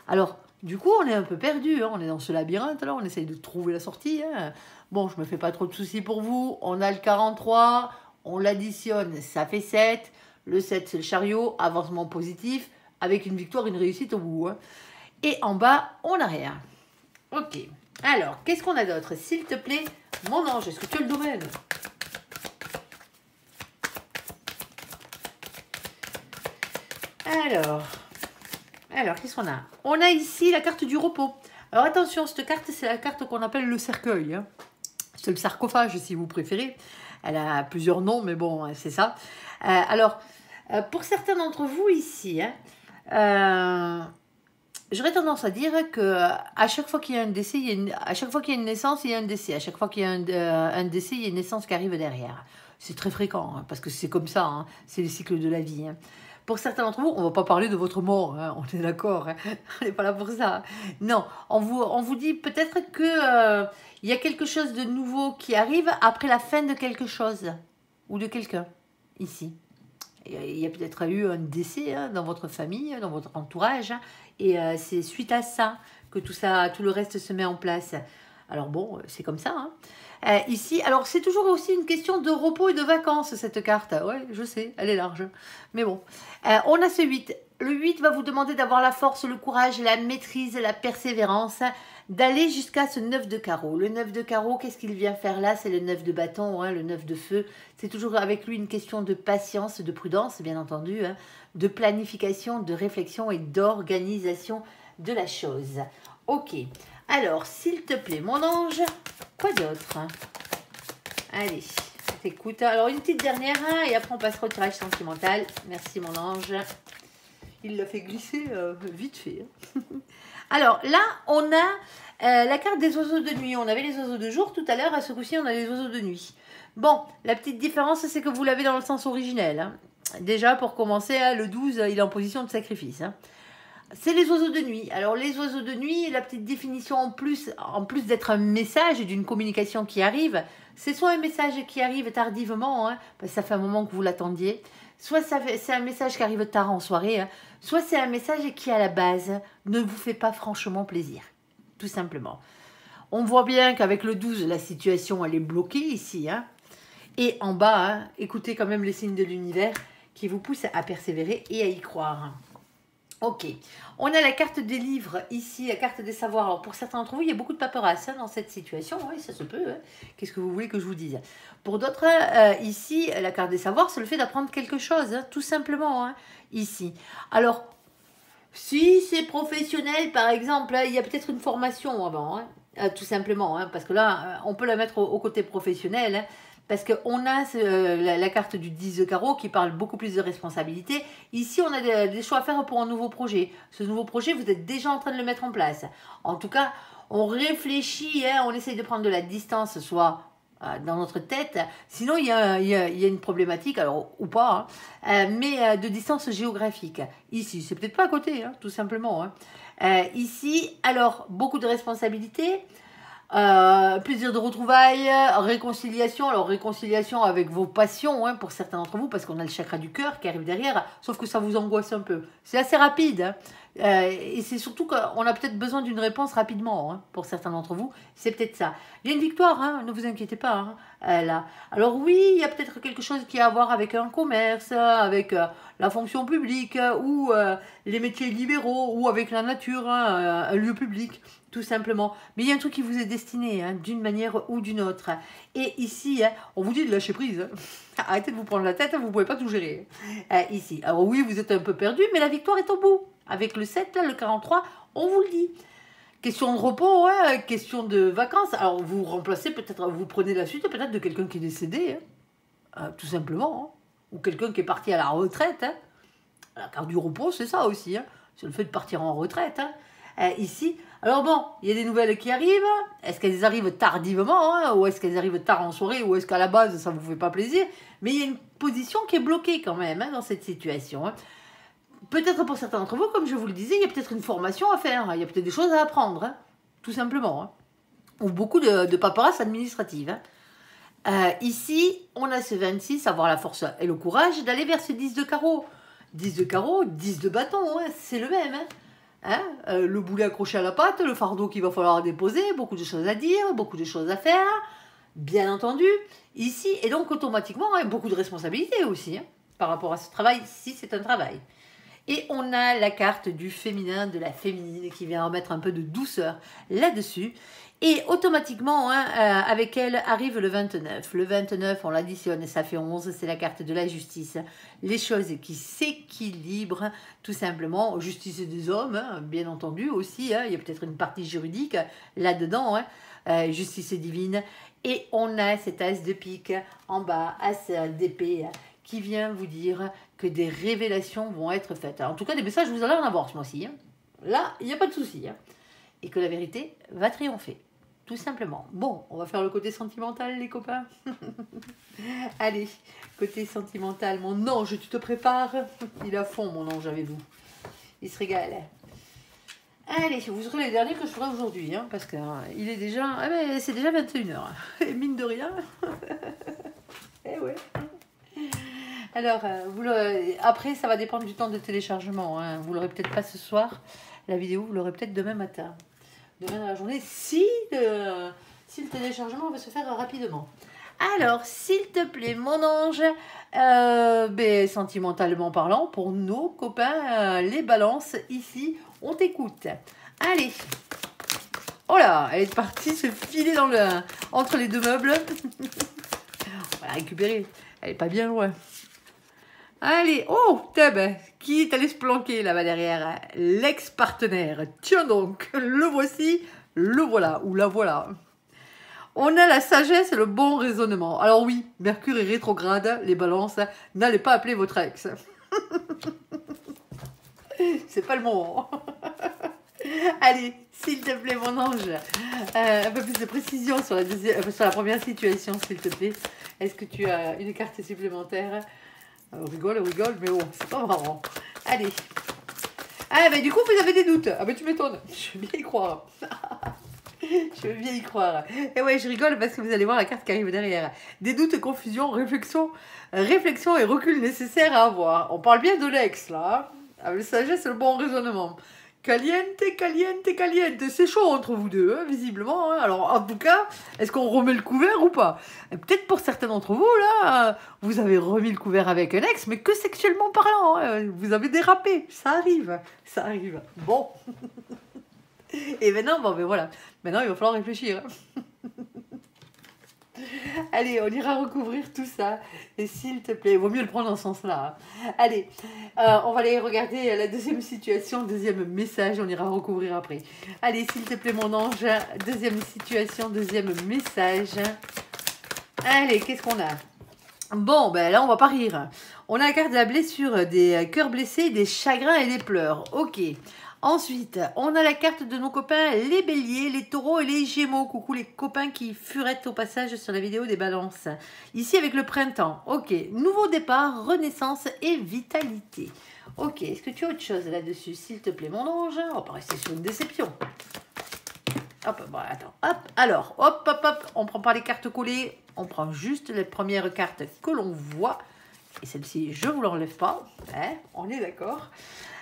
Alors, du coup, on est un peu perdu, hein, on est dans ce labyrinthe, là, on essaye de trouver la sortie. Hein. Bon, je me fais pas trop de soucis pour vous. On a le 43, on l'additionne, ça fait 7. Le 7, c'est le chariot, avancement positif, avec une victoire, une réussite au bout. Hein. Et en bas, on n'a rien. Ok. Alors, qu'est-ce qu'on a d'autre? S'il te plaît, mon ange, est-ce que tu as le domaine? Alors qu'est-ce qu'on a? On a ici la carte du repos. Alors attention, cette carte, c'est la carte qu'on appelle le cercueil. Hein. C'est le sarcophage, si vous préférez. Elle a plusieurs noms, mais bon, c'est ça. Pour certains d'entre vous ici, hein, j'aurais tendance à dire que à chaque fois qu'il y a un décès, à chaque fois qu'il y a une naissance, il y a un décès. À chaque fois qu'il y a un décès, il y a une naissance qui arrive derrière. C'est très fréquent, hein, parce que c'est comme ça, hein, c'est le cycle de la vie. Hein. Pour certains d'entre vous, on ne va pas parler de votre mort, hein, on est d'accord, hein, on n'est pas là pour ça. Non, on vous dit peut-être que il y a quelque chose de nouveau qui arrive après la fin de quelque chose, ou de quelqu'un, ici. Il y a peut-être eu un décès hein, dans votre famille, dans votre entourage, hein, et c'est suite à ça que tout le reste se met en place. Alors bon, c'est comme ça. Hein. Ici, alors c'est toujours aussi une question de repos et de vacances, cette carte. Ouais, je sais, elle est large. Mais bon, on a ce 8. Le 8 va vous demander d'avoir la force, le courage, la maîtrise, la persévérance, d'aller jusqu'à ce 9 de carreau. Le 9 de carreau, qu'est-ce qu'il vient faire là? C'est le 9 de bâton, hein, le 9 de feu. C'est toujours avec lui une question de patience, de prudence, bien entendu, hein, de planification, de réflexion et d'organisation de la chose. Ok. Alors, s'il te plaît, mon ange, quoi d'autre? Allez, je t'écoute. Alors, une petite dernière, hein, et après on passera au tirage sentimental. Merci, mon ange. Il l'a fait glisser vite fait. Hein. Alors, là, on a la carte des oiseaux de nuit. On avait les oiseaux de jour tout à l'heure. À ce coup-ci, on a les oiseaux de nuit. Bon, la petite différence, c'est que vous l'avez dans le sens originel. Hein. Déjà, pour commencer, hein, le 12, il est en position de sacrifice. Hein. C'est les oiseaux de nuit. Alors, les oiseaux de nuit, la petite définition en plus d'être un message d'une communication qui arrive, c'est soit un message qui arrive tardivement, hein, parce que ça fait un moment que vous l'attendiez, soit c'est un message qui arrive tard en soirée, hein, soit c'est un message qui, à la base, ne vous fait pas franchement plaisir. Tout simplement. On voit bien qu'avec le 12, la situation, elle est bloquée ici. Hein, et en bas, hein, écoutez quand même les signes de l'univers qui vous poussent à persévérer et à y croire. Ok, on a la carte des livres ici, la carte des savoirs. Alors pour certains d'entre vous, il y a beaucoup de paperasse hein, dans cette situation. Oui, ça se peut. Hein. Qu'est-ce que vous voulez que je vous dise? Pour d'autres, ici, la carte des savoirs, c'est le fait d'apprendre quelque chose, hein, tout simplement, hein, ici. Alors, si c'est professionnel, par exemple, il y a peut-être une formation avant, hein, tout simplement, hein, parce que là, on peut la mettre au côté professionnel, hein, parce qu'on a la carte du 10 de carreau qui parle beaucoup plus de responsabilité. Ici, on a des choix à faire pour un nouveau projet. Ce nouveau projet, vous êtes déjà en train de le mettre en place. En tout cas, on réfléchit, hein, on essaye de prendre de la distance, soit dans notre tête. Sinon, il y a une problématique, alors ou pas, hein, mais de distance géographique. Ici, c'est peut-être pas à côté, hein, tout simplement. Hein. Ici, alors, beaucoup de responsabilités. Plaisir de retrouvailles, réconciliation. Alors réconciliation avec vos passions hein, pour certains d'entre vous parce qu'on a le chakra du cœur qui arrive derrière, sauf que ça vous angoisse un peu. C'est assez rapide, hein. Et c'est surtout qu'on a peut-être besoin d'une réponse rapidement, hein, pour certains d'entre vous. C'est peut-être ça. Il y a une victoire, hein, ne vous inquiétez pas. Hein, là. Alors oui, il y a peut-être quelque chose qui a à voir avec un commerce, avec la fonction publique, ou les métiers libéraux, ou avec la nature, hein, un lieu public, tout simplement. Mais il y a un truc qui vous est destiné, hein, d'une manière ou d'une autre. Et ici, hein, on vous dit de lâcher prise. Hein. Arrêtez de vous prendre la tête, hein, vous ne pouvez pas tout gérer. Ici. Alors oui, vous êtes un peu perdu, mais la victoire est au bout. Avec le 7, là, le 43, on vous le dit. Question de repos, ouais, question de vacances. Alors, vous remplacez peut-être, vous prenez la suite peut-être de quelqu'un qui est décédé, hein, tout simplement. Hein. Ou quelqu'un qui est parti à la retraite. Hein. La carte du repos, c'est ça aussi. Hein. C'est le fait de partir en retraite. Hein. Ici, alors bon, il y a des nouvelles qui arrivent. Est-ce qu'elles arrivent tardivement, hein, ou est-ce qu'elles arrivent tard en soirée, ou est-ce qu'à la base, ça ne vous fait pas plaisir? Mais il y a une position qui est bloquée quand même, hein, dans cette situation. Hein. Peut-être pour certains d'entre vous, comme je vous le disais, il y a peut-être une formation à faire, il y a peut-être des choses à apprendre, hein, tout simplement. Hein. Ou beaucoup de paperasse administrative. Hein. Ici, on a ce 26, avoir la force et le courage d'aller vers ce 10 de carreau. 10 de carreau, 10 de bâton, hein, c'est le même. Le boulet accroché à la patte, le fardeau qu'il va falloir déposer, beaucoup de choses à dire, beaucoup de choses à faire, bien entendu. Ici, et donc automatiquement, hein, beaucoup de responsabilités aussi, hein, par rapport à ce travail, si c'est un travail. Et on a la carte du féminin, de la féminine, qui vient remettre un peu de douceur là-dessus. Et automatiquement, hein, avec elle, arrive le 29. Le 29, on l'additionne et ça fait 11. C'est la carte de la justice. Les choses qui s'équilibrent, tout simplement. Justice des hommes, hein, bien entendu aussi. Hein, il y a peut-être une partie juridique là-dedans. Hein, justice divine. Et on a cet as de pique en bas, as d'épée, qui vient vous dire que des révélations vont être faites. Alors, en tout cas, des messages, vous allez en avoir ce mois-ci. Hein. Là, il n'y a pas de souci. Hein. Et que la vérité va triompher. Tout simplement. Bon, on va faire le côté sentimental, les copains. Allez, côté sentimental. Mon ange, tu te prépares? Il est à fond, mon ange, avec vous. Il se régale. Allez, vous serez les derniers que je ferai aujourd'hui. Hein, parce qu'il est déjà... Ah ben, c'est déjà 21h. Et mine de rien. Eh ouais. Alors, après, ça va dépendre du temps de téléchargement. Hein. Vous l'aurez peut-être pas ce soir, la vidéo, vous l'aurez peut-être demain matin. Demain dans la journée, si le téléchargement va se faire rapidement. Alors, s'il te plaît, mon ange, sentimentalement parlant, pour nos copains, les balances, ici, on t'écoute. Allez. Oh là, elle est partie se filer entre les deux meubles. On va la récupérer. Elle est pas bien loin. Allez, oh, Tab, qui est allé se planquer là-bas derrière? L'ex-partenaire. Tiens donc, le voici, le voilà, ou la voilà. On a la sagesse et le bon raisonnement. Alors oui, Mercure est rétrograde, les balances, n'allez pas appeler votre ex. C'est pas le moment. Allez, s'il te plaît, mon ange, un peu plus de précision sur la première situation, s'il te plaît. Est-ce que tu as une carte supplémentaire? On rigole, mais bon, c'est pas marrant. Allez. Ah, ben du coup, vous avez des doutes. Ah, ben tu m'étonnes. Je veux bien y croire. Je veux bien y croire. Et ouais, je rigole parce que vous allez voir la carte qui arrive derrière. Des doutes, confusion, réflexion et recul nécessaires à avoir. On parle bien de l'ex, là. Avec la sagesse et le bon raisonnement. Caliente, caliente, caliente. C'est chaud entre vous deux, hein, visiblement. Hein. Alors, en tout cas, est-ce qu'on remet le couvert ou pas? Peut-être pour certains d'entre vous, là, vous avez remis le couvert avec un ex, mais que sexuellement parlant. Hein. Vous avez dérapé. Ça arrive. Ça arrive. Bon. Et maintenant, bon, ben voilà. Maintenant, il va falloir réfléchir. Allez, on ira recouvrir tout ça. Et s'il te plaît, il vaut mieux le prendre dans ce sens-là. Hein. Allez, on va aller regarder la deuxième situation, deuxième message. On ira recouvrir après. Allez, s'il te plaît, mon ange. Deuxième situation, deuxième message. Allez, qu'est-ce qu'on a? Bon, ben là, on va pas rire. On a la carte de la blessure, des cœurs blessés, des chagrins et des pleurs. Ok. Ensuite, on a la carte de nos copains, les béliers, les taureaux et les gémeaux. Coucou les copains qui furettent au passage sur la vidéo des balances. Ici avec le printemps. Ok, nouveau départ, renaissance et vitalité. Ok, est-ce que tu as autre chose là-dessus? S'il te plaît, mon ange. On va pas rester sur une déception. Hop, bon, attends. Hop, alors, hop, hop, hop. On prend pas les cartes collées. On prend juste les premières cartes que l'on voit. Et celle-ci, je ne vous l'enlève pas. Hein, on est d'accord.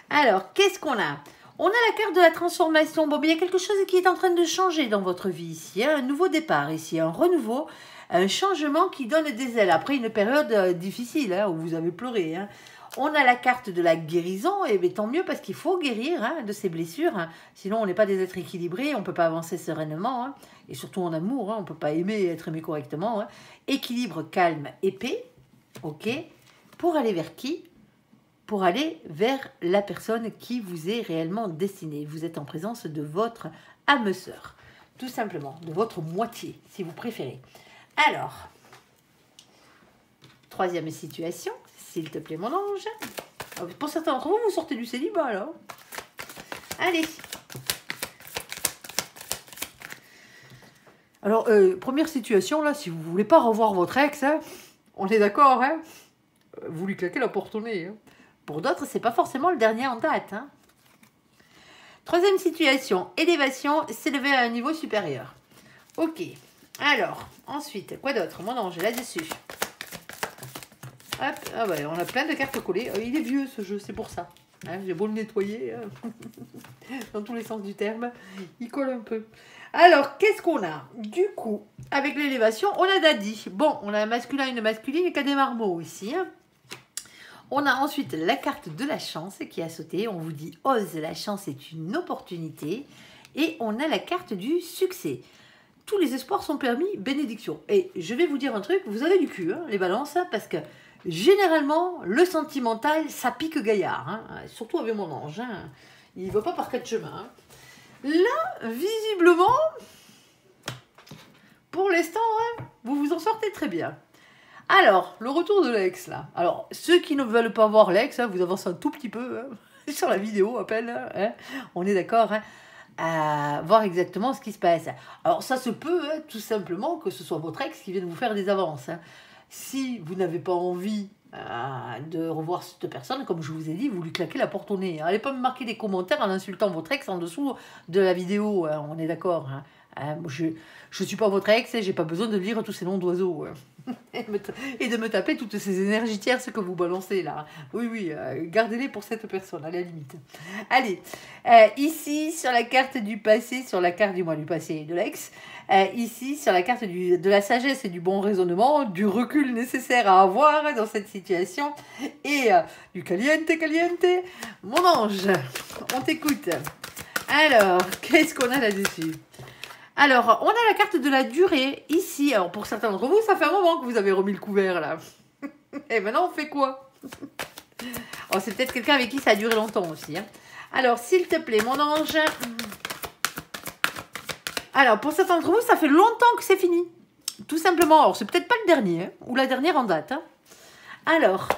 Alors, qu'est-ce qu'on a? On a la carte de la transformation. Bon, mais il y a quelque chose qui est en train de changer dans votre vie ici. Hein. Un nouveau départ ici, un renouveau, un changement qui donne des ailes. Après une période difficile hein, où vous avez pleuré. Hein. On a la carte de la guérison. Et bien, tant mieux parce qu'il faut guérir hein, de ces blessures. Hein. Sinon, on n'est pas des êtres équilibrés. On ne peut pas avancer sereinement. Hein. Et surtout en amour. Hein. On ne peut pas aimer et être aimé correctement. Hein. Équilibre, calme, épée. Ok. Pour aller vers qui ? Pour aller vers la personne qui vous est réellement destinée. Vous êtes en présence de votre âme sœur, tout simplement, de votre moitié, si vous préférez. Alors, troisième situation, s'il te plaît, mon ange. Pour certains d'entre vous, vous sortez du célibat, là. Allez. Alors, première situation, là, si vous ne voulez pas revoir votre ex, hein, on est d'accord, hein, vous lui claquez la porte au nez, hein. Pour d'autres, ce n'est pas forcément le dernier en date. Hein. Troisième situation, élévation, s'élever à un niveau supérieur. Ok, alors, ensuite, quoi d'autre? Mon ange, là-dessus. Hop, ah ouais, on a plein de cartes collées. Il est vieux ce jeu, c'est pour ça. Hein, j'ai beau le nettoyer, hein. Dans tous les sens du terme, il colle un peu. Alors, qu'est-ce qu'on a? Du coup, avec l'élévation, on a Daddy. Bon, on a un masculin et une masculine et qu'il y a des marmots ici, hein. On a ensuite la carte de la chance qui a sauté. On vous dit, ose, la chance est une opportunité. Et on a la carte du succès. Tous les espoirs sont permis, bénédiction. Et je vais vous dire un truc, vous avez du cul, hein, les balances, parce que généralement, le sentimental, ça pique gaillard. Hein, surtout avec mon ange. Hein, il ne va pas par quatre chemins. Hein. Là, visiblement, pour l'instant, hein, vous vous en sortez très bien. Alors, le retour de l'ex, là. Alors, ceux qui ne veulent pas voir l'ex, hein, vous avancez un tout petit peu hein, sur la vidéo, à peine. Hein, on est d'accord, hein, à voir exactement ce qui se passe. Alors, ça se peut, hein, tout simplement, que ce soit votre ex qui vienne vous faire des avances. Hein. Si vous n'avez pas envie de revoir cette personne, comme je vous ai dit, vous lui claquez la porte au nez. Allez pas me marquer des commentaires en insultant votre ex en dessous de la vidéo, hein, on est d'accord. Hein. Je ne suis pas votre ex et j'ai pas besoin de lire tous ces noms d'oiseaux. Et de me taper toutes ces énergies tierces que vous balancez là. Oui, gardez-les pour cette personne, à la limite. Allez, ici, sur la carte du passé, sur la carte du mois du passé et de l'ex, ici, sur la carte de la sagesse et du bon raisonnement, du recul nécessaire à avoir dans cette situation, et du caliente, mon ange, on t'écoute. Alors, qu'est-ce qu'on a là-dessus ? Alors, on a la carte de la durée, ici. Alors, pour certains d'entre vous, ça fait un moment que vous avez remis le couvert, là. Et maintenant, on fait quoi? Oh, c'est peut-être quelqu'un avec qui ça a duré longtemps aussi. Hein. Alors, s'il te plaît, mon ange. Alors, pour certains d'entre vous, ça fait longtemps que c'est fini. Tout simplement. Alors, c'est peut-être pas le dernier, hein, ou la dernière en date. Hein. Alors,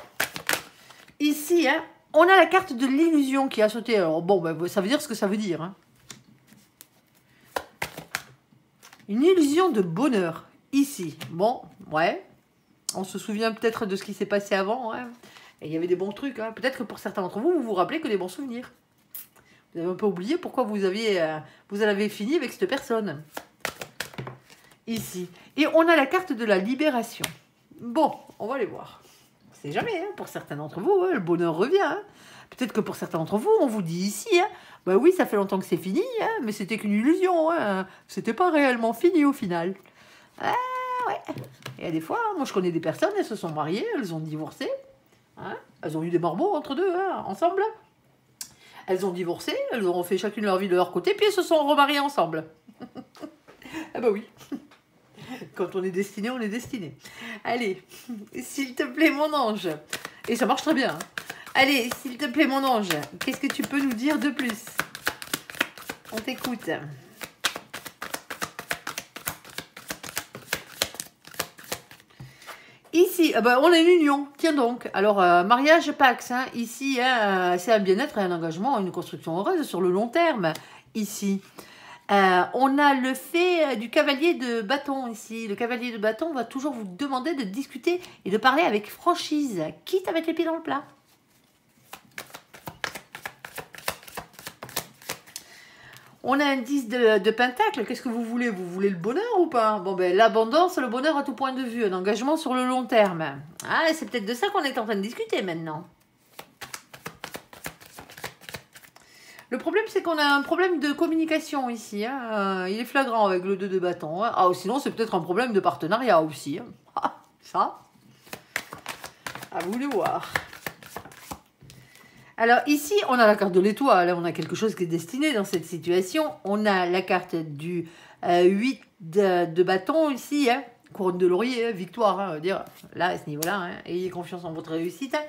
ici, hein, on a la carte de l'illusion qui a sauté. Alors, bon, ben, ça veut dire ce que ça veut dire, hein. Une illusion de bonheur, ici. Bon, ouais. On se souvient peut-être de ce qui s'est passé avant. Hein. Et il y avait des bons trucs. Hein. Peut-être que pour certains d'entre vous, vous vous rappelez que des bons souvenirs. Vous avez un peu oublié pourquoi vous en avez fini avec cette personne. Ici. Et on a la carte de la libération. Bon, on va aller voir. C'est jamais, hein. Pour certains d'entre vous, hein, le bonheur revient. Hein. Peut-être que pour certains d'entre vous, on vous dit ici... Hein, bah oui, ça fait longtemps que c'est fini, hein, mais c'était qu'une illusion. Hein. C'était pas réellement fini au final. Ah ouais. Et des fois, moi je connais des personnes, elles se sont mariées, elles ont divorcé. Hein. Elles ont eu des marmots entre deux, hein, ensemble. Elles ont divorcé, elles ont fait chacune leur vie de leur côté, puis elles se sont remariées ensemble. Ah bah oui. Quand on est destiné, on est destiné. Allez, s'il te plaît, mon ange. Et ça marche très bien. Hein. Allez, s'il te plaît, mon ange, qu'est-ce que tu peux nous dire de plus? On t'écoute. Ici, on a une union. Tiens donc. Alors, mariage Pax. Hein, ici, hein, c'est un bien-être et un engagement, une construction heureuse sur le long terme. Ici. On a le fait du cavalier de bâton ici. Le cavalier de bâton va toujours vous demander de discuter et de parler avec franchise, quitte à mettre les pieds dans le plat. On a un 10 de pentacle. Qu'est-ce que vous voulez? Vous voulez le bonheur ou pas? Bon, ben, l'abondance, le bonheur à tout point de vue. Un engagement sur le long terme. Ah, c'est peut-être de ça qu'on est en train de discuter maintenant. Le problème, c'est qu'on a un problème de communication ici. Hein. Il est flagrant avec le 2 de bâton. Hein. Ah, sinon, c'est peut-être un problème de partenariat aussi. Hein. Ah, ça, à vous de voir. Alors ici, on a la carte de l'étoile. On a quelque chose qui est destiné dans cette situation. On a la carte du 8 de bâton ici. Hein. Couronne de laurier, hein, victoire. Hein, on va dire. Là, à ce niveau-là, hein, ayez confiance en votre réussite. Hein.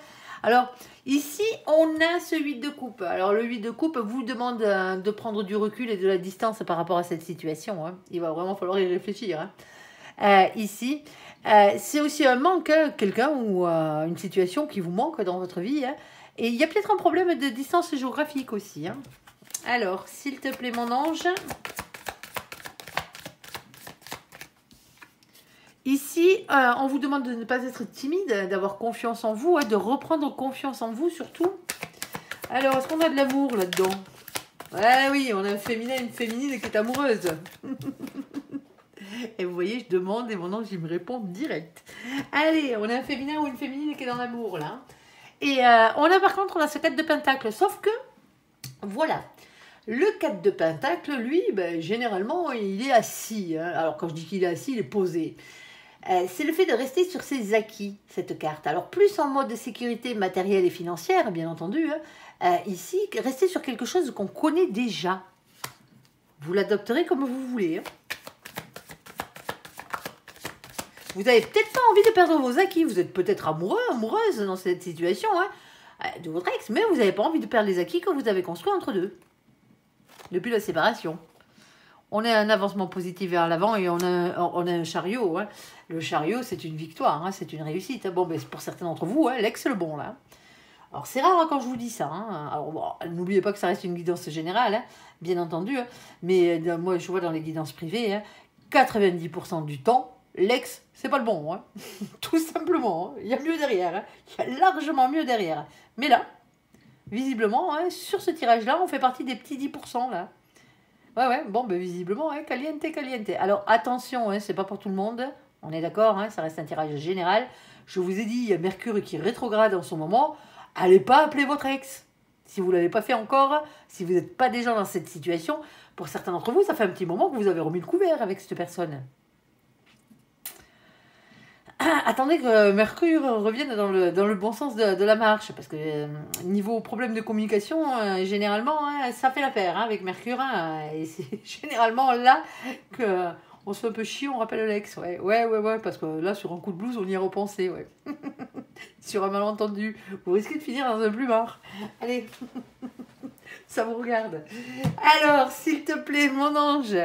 Alors, ici, on a ce 8 de coupe. Alors, le 8 de coupe vous demande de prendre du recul et de la distance par rapport à cette situation. Hein. Il va vraiment falloir y réfléchir. Hein. Ici, c'est aussi un manque, hein, quelqu'un ou une situation qui vous manque dans votre vie. Hein. Et il y a peut-être un problème de distance géographique aussi. Hein. Alors, s'il te plaît, mon ange. Ici, on vous demande de ne pas être timide, d'avoir confiance en vous, hein, de reprendre confiance en vous surtout. Alors, est-ce qu'on a de l'amour là-dedans? Ouais, oui, on a un féminin et une féminine qui est amoureuse. Et vous voyez, je demande et mon ange, il me répond direct. Allez, on a un féminin ou une féminine qui est dans l'amour là. Et on a par contre, on a ce 4 de pentacle, sauf que, voilà. Le 4 de pentacle, lui, ben, généralement, il est assis. Hein. Alors, quand je dis qu'il est assis, il est posé. C'est le fait de rester sur ses acquis, cette carte. Alors, plus en mode de sécurité matérielle et financière, bien entendu. Hein, ici, rester sur quelque chose qu'on connaît déjà. Vous l'adopterez comme vous voulez. Hein. Vous n'avez peut-être pas envie de perdre vos acquis. Vous êtes peut-être amoureux, amoureuse dans cette situation hein, de votre ex, mais vous n'avez pas envie de perdre les acquis que vous avez construits entre deux. Depuis la séparation. On a un avancement positif vers l'avant et on a un chariot. Hein. Le chariot, c'est une victoire, hein, c'est une réussite. Bon, ben, pour certains d'entre vous, hein, l'ex, c'est le bon, là. Alors, c'est rare hein, quand je vous dis ça. Hein. Alors, bon, n'oubliez pas que ça reste une guidance générale, hein, bien entendu. Hein. Mais moi, je vois dans les guidances privées, hein, 90% du temps, l'ex, c'est pas le bon. Hein. Tout simplement. Hein. Il y a mieux derrière. Hein. Il y a largement mieux derrière. Mais là, visiblement, hein, sur ce tirage-là, on fait partie des petits 10%, là. Ouais, bon, ben visiblement, hein, caliente, caliente. Alors, attention, hein, c'est pas pour tout le monde. On est d'accord, hein, ça reste un tirage général. Je vous ai dit, il y a Mercure qui est rétrograde en ce moment. Allez pas appeler votre ex. Si vous ne l'avez pas fait encore, si vous n'êtes pas déjà dans cette situation, pour certains d'entre vous, ça fait un petit moment que vous avez remis le couvert avec cette personne. Attendez que Mercure revienne dans le bon sens de la marche, parce que niveau problème de communication, généralement, hein, ça fait l'affaire hein, avec Mercure, hein, et c'est généralement là qu'on se fait un peu chier, on rappelle l'ex, ouais, parce que là, sur un coup de blues, on y a repensé, ouais. Sur un malentendu, vous risquez de finir dans un plumard. Allez, ça vous regarde. Alors, s'il te plaît, mon ange...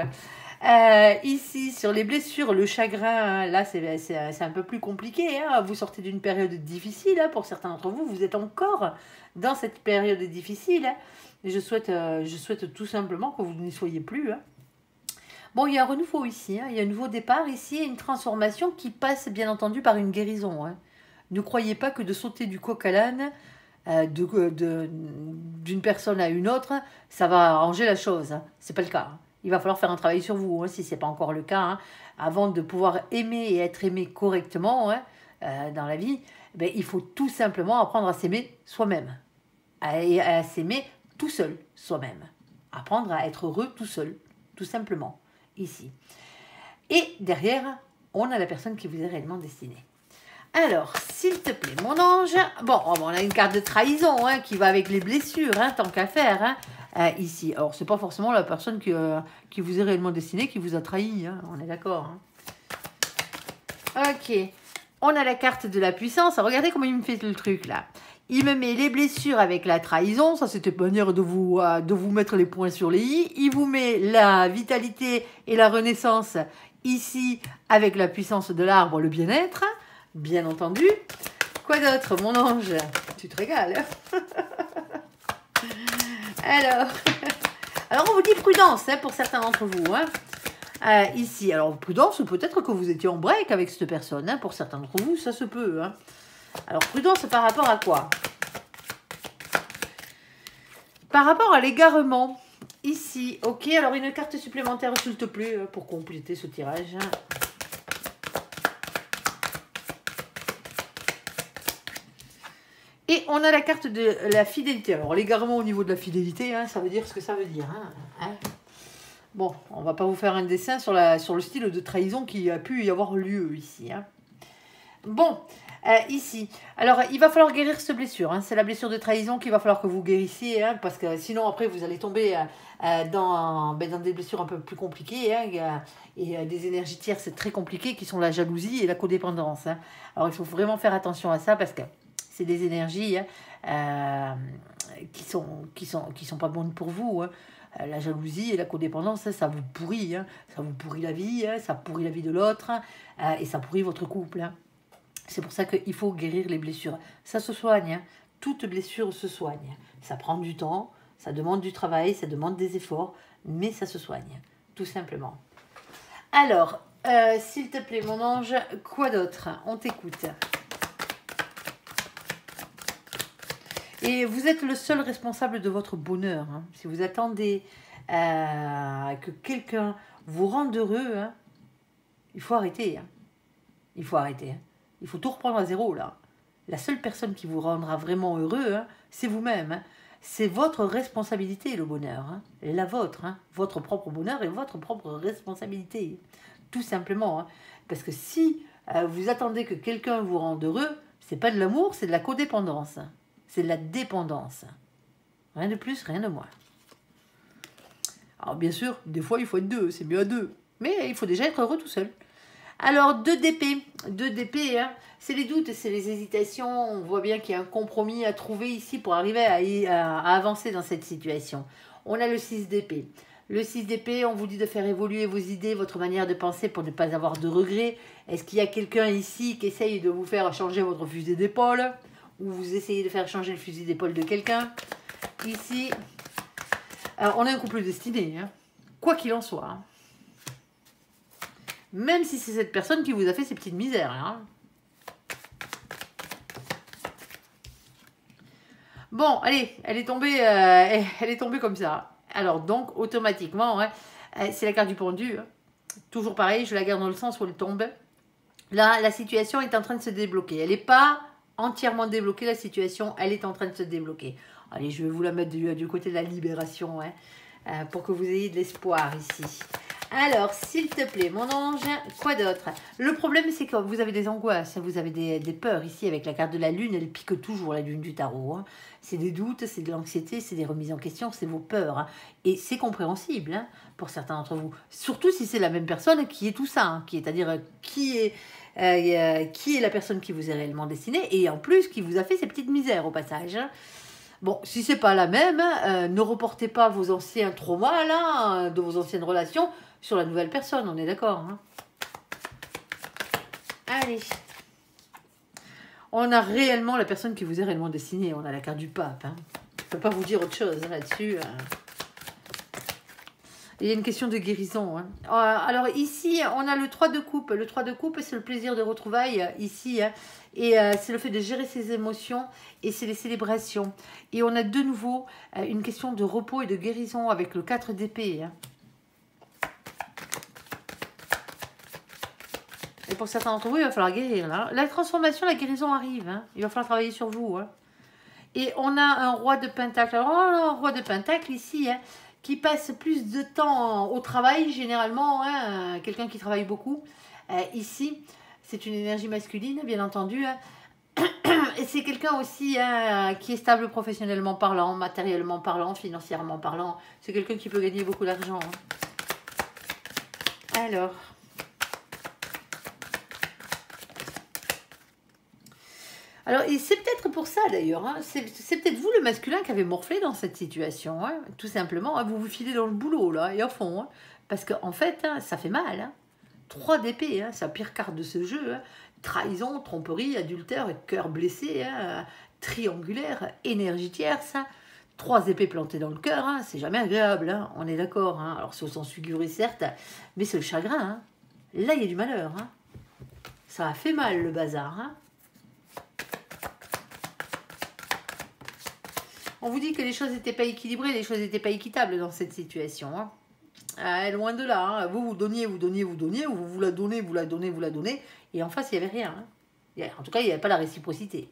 ici, sur les blessures, le chagrin, là, c'est un peu plus compliqué. Hein. Vous sortez d'une période difficile. Hein. Pour certains d'entre vous, vous êtes encore dans cette période difficile. Hein. Et je souhaite tout simplement que vous n'y soyez plus. Hein. Bon, il y a un renouveau ici. Hein. Il y a un nouveau départ ici, une transformation qui passe, bien entendu, par une guérison. Hein. Ne croyez pas que de sauter du coq à l'âne, d'une personne à une autre, ça va arranger la chose. Hein. C'est pas le cas. Hein. Il va falloir faire un travail sur vous, hein, si ce n'est pas encore le cas, hein, avant de pouvoir aimer et être aimé correctement hein, dans la vie. Ben, il faut tout simplement apprendre à s'aimer soi-même, à s'aimer tout seul soi-même, apprendre à être heureux tout seul, tout simplement, ici. Et derrière, on a la personne qui vous est réellement destinée. Alors, s'il te plaît, mon ange, bon, on a une carte de trahison hein, qui va avec les blessures, hein, tant qu'à faire, hein. Ici. Alors, c'est pas forcément la personne qui vous est réellement destinée, qui vous a trahi. Hein. On est d'accord. Hein. Ok. On a la carte de la puissance. Alors, regardez comment il me fait le truc, là. Il me met les blessures avec la trahison. Ça, c'était une manière de vous mettre les points sur les i. Il vous met la vitalité et la renaissance ici avec la puissance de l'arbre, le bien-être. Bien entendu. Quoi d'autre, mon ange? Tu te régales. Hein. Alors, on vous dit prudence hein, pour certains d'entre vous. Hein. Ici, alors prudence, peut-être que vous étiez en break avec cette personne. Hein, pour certains d'entre vous, ça se peut. Hein. Alors, prudence par rapport à quoi? Par rapport à l'égarement. Ici, ok. Alors, une carte supplémentaire, s'il te plaît, pour compléter ce tirage. Hein. Et on a la carte de la fidélité. Alors, l'égarement au niveau de la fidélité, hein, ça veut dire ce que ça veut dire. Hein. Bon, on va pas vous faire un dessin sur le style de trahison qui a pu y avoir lieu ici. Hein. Bon, ici. Alors, il va falloir guérir cette blessure. Hein. C'est la blessure de trahison qu'il va falloir que vous guérissiez. Hein, parce que sinon, après, vous allez tomber dans des blessures un peu plus compliquées. Hein, et des énergies tierces, c'est très compliqué, qui sont la jalousie et la codépendance. Hein. Alors, il faut vraiment faire attention à ça parce que c'est des énergies qui sont pas bonnes pour vous. Hein. La jalousie et la codépendance, ça vous pourrit. Hein. Ça vous pourrit la vie, hein. Ça pourrit la vie de l'autre. Et ça pourrit votre couple. Hein. C'est pour ça qu'il faut guérir les blessures. Ça se soigne. Hein. Toute blessure se soigne. Ça prend du temps, ça demande du travail, ça demande des efforts, mais ça se soigne, tout simplement. Alors, s'il te plaît, mon ange, quoi d'autre? On t'écoute. Et vous êtes le seul responsable de votre bonheur. Hein. Si vous attendez que quelqu'un vous rende heureux, hein, il faut arrêter. Hein. Il faut arrêter. Hein. Il faut tout reprendre à zéro, là. La seule personne qui vous rendra vraiment heureux, hein, c'est vous-même. Hein. C'est votre responsabilité, le bonheur. Hein. La vôtre. Hein. Votre propre bonheur et votre propre responsabilité. Tout simplement. Hein. Parce que si vous attendez que quelqu'un vous rende heureux, c'est pas de l'amour, c'est de la codépendance. C'est de la dépendance. Rien de plus, rien de moins. Alors bien sûr, des fois il faut être deux, c'est mieux à deux. Mais il faut déjà être heureux tout seul. Alors 2 d'épée. 2 d'épée, hein, c'est les doutes, c'est les hésitations. On voit bien qu'il y a un compromis à trouver ici pour arriver à avancer dans cette situation. On a le 6 d'épée. Le 6 d'épée, on vous dit de faire évoluer vos idées, votre manière de penser pour ne pas avoir de regrets. Est-ce qu'il y a quelqu'un ici qui essaye de vous faire changer votre fusil d'épaule ? Ou vous essayez de faire changer le fusil d'épaule de quelqu'un. Ici, on a un couple destiné, hein, quoi qu'il en soit. Hein. Même si c'est cette personne qui vous a fait ces petites misères. Hein. Bon, allez, elle est tombée comme ça. Alors donc, automatiquement, hein, c'est la carte du pendu. Hein. Toujours pareil, je la garde dans le sens où elle tombe. Là, la situation est en train de se débloquer. Elle n'est pas entièrement débloquée, la situation, elle est en train de se débloquer. Allez, je vais vous la mettre du côté de la libération, hein, pour que vous ayez de l'espoir ici. Alors, s'il te plaît, mon ange, quoi d'autre? Le problème, c'est que vous avez des angoisses, vous avez des peurs ici avec la carte de la lune, elle pique toujours la lune du tarot. Hein. C'est des doutes, c'est de l'anxiété, c'est des remises en question, c'est vos peurs. Hein. Et c'est compréhensible hein, pour certains d'entre vous. Surtout si c'est la même personne qui est tout ça, hein, c'est-à-dire qui est la personne qui vous est réellement destinée et en plus qui vous a fait ces petites misères au passage. Hein. Bon, si c'est pas la même, ne reportez pas vos anciens traumas là, de vos anciennes relations sur la nouvelle personne, on est d'accord. Hein. Allez. On a réellement la personne qui vous est réellement destinée, on a la carte du pape. Hein. Je ne peux pas vous dire autre chose hein, là-dessus. Il y a une question de guérison. Hein. Alors ici, on a le 3 de coupe. Le 3 de coupe, c'est le plaisir de retrouvailles ici. Hein. Et c'est le fait de gérer ses émotions et c'est les célébrations. Et on a de nouveau une question de repos et de guérison avec le 4 d'épée. Hein. Et pour certains d'entre vous, il va falloir guérir. Là. La transformation, la guérison arrive. Hein. Il va falloir travailler sur vous. Hein. Et on a un roi de pentacle. Alors, on a un roi de pentacle ici, hein, qui passe plus de temps au travail, généralement. Hein, quelqu'un qui travaille beaucoup. Ici, c'est une énergie masculine, bien entendu. Hein. Et c'est quelqu'un aussi hein, qui est stable professionnellement parlant, matériellement parlant, financièrement parlant. C'est quelqu'un qui peut gagner beaucoup d'argent. Hein. Alors... Alors, et c'est peut-être pour ça d'ailleurs, hein, c'est peut-être vous le masculin qui avez morflé dans cette situation, hein, tout simplement, hein, vous vous filez dans le boulot là, et à fond, hein, parce qu'en fait, hein, ça fait mal, hein, 3 d'épée, hein, c'est la pire carte de ce jeu, hein, trahison, tromperie, adultère, cœur blessé, hein, triangulaire, énergie tierce, hein, 3 épées plantées dans le cœur, hein, c'est jamais agréable, hein, on est d'accord, hein, alors c'est au sens figuré certes, mais c'est le chagrin, hein, là il y a du malheur, hein, ça a fait mal le bazar, hein. On vous dit que les choses n'étaient pas équilibrées, les choses n'étaient pas équitables dans cette situation. Hein. Loin de là. Hein. Vous donniez, ou vous la donnez. Et en face, il n'y avait rien. Hein. En tout cas, il n'y avait pas la réciprocité.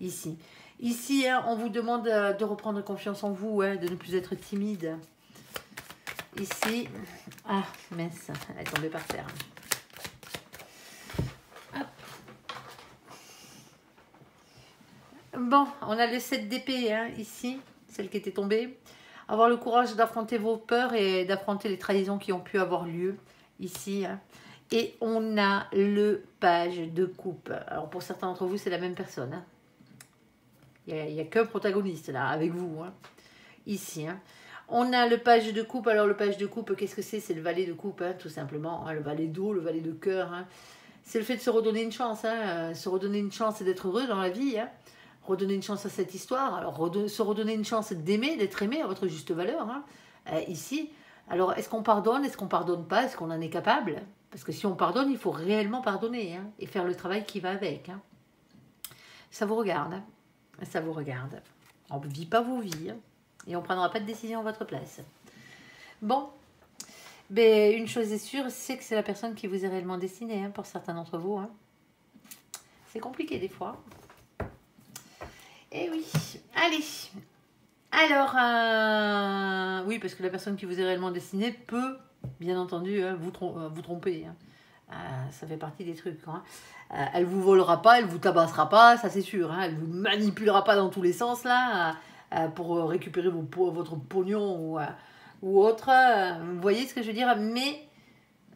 Ici. Ici, hein, on vous demande de reprendre confiance en vous, hein, de ne plus être timide. Ici, ah mince, elle est tombée par terre. Hop. Bon, on a le 7 d'épée, hein, ici, celle qui était tombée. Avoir le courage d'affronter vos peurs et d'affronter les trahisons qui ont pu avoir lieu, ici. Hein. Et on a le page de coupe. Alors pour certains d'entre vous, c'est la même personne. Hein. Il n'y a qu'un protagoniste là, avec vous. Hein. Ici. Hein. On a le page de coupe. Alors le page de coupe, qu'est-ce que c'est? C'est le valet de coupe, hein, tout simplement. Hein. Le valet d'eau, le valet de cœur. Hein. C'est le fait de se redonner une chance. Hein. Se redonner une chance et d'être heureux dans la vie. Hein. Redonner une chance à cette histoire. Alors se redonner une chance d'aimer, d'être aimé à votre juste valeur. Hein. Ici. Alors est-ce qu'on pardonne? Est-ce qu'on pardonne pas? Est-ce qu'on en est capable? Parce que si on pardonne, il faut réellement pardonner. Hein, et faire le travail qui va avec. Hein. Ça vous regarde. Hein. Ça vous regarde. On ne vit pas vos vies. Hein, et on ne prendra pas de décision à votre place. Bon. Mais une chose est sûre, c'est que c'est la personne qui vous est réellement destinée. Hein, pour certains d'entre vous. Hein. C'est compliqué des fois. Eh oui. Allez. Alors, oui, parce que la personne qui vous est réellement destinée peut, bien entendu, hein, vous tromper. Hein. Ça fait partie des trucs. Hein. Elle vous volera pas, elle vous tabassera pas, ça c'est sûr. Hein. Elle vous manipulera pas dans tous les sens là pour récupérer votre pognon ou autre. Vous voyez ce que je veux dire? Mais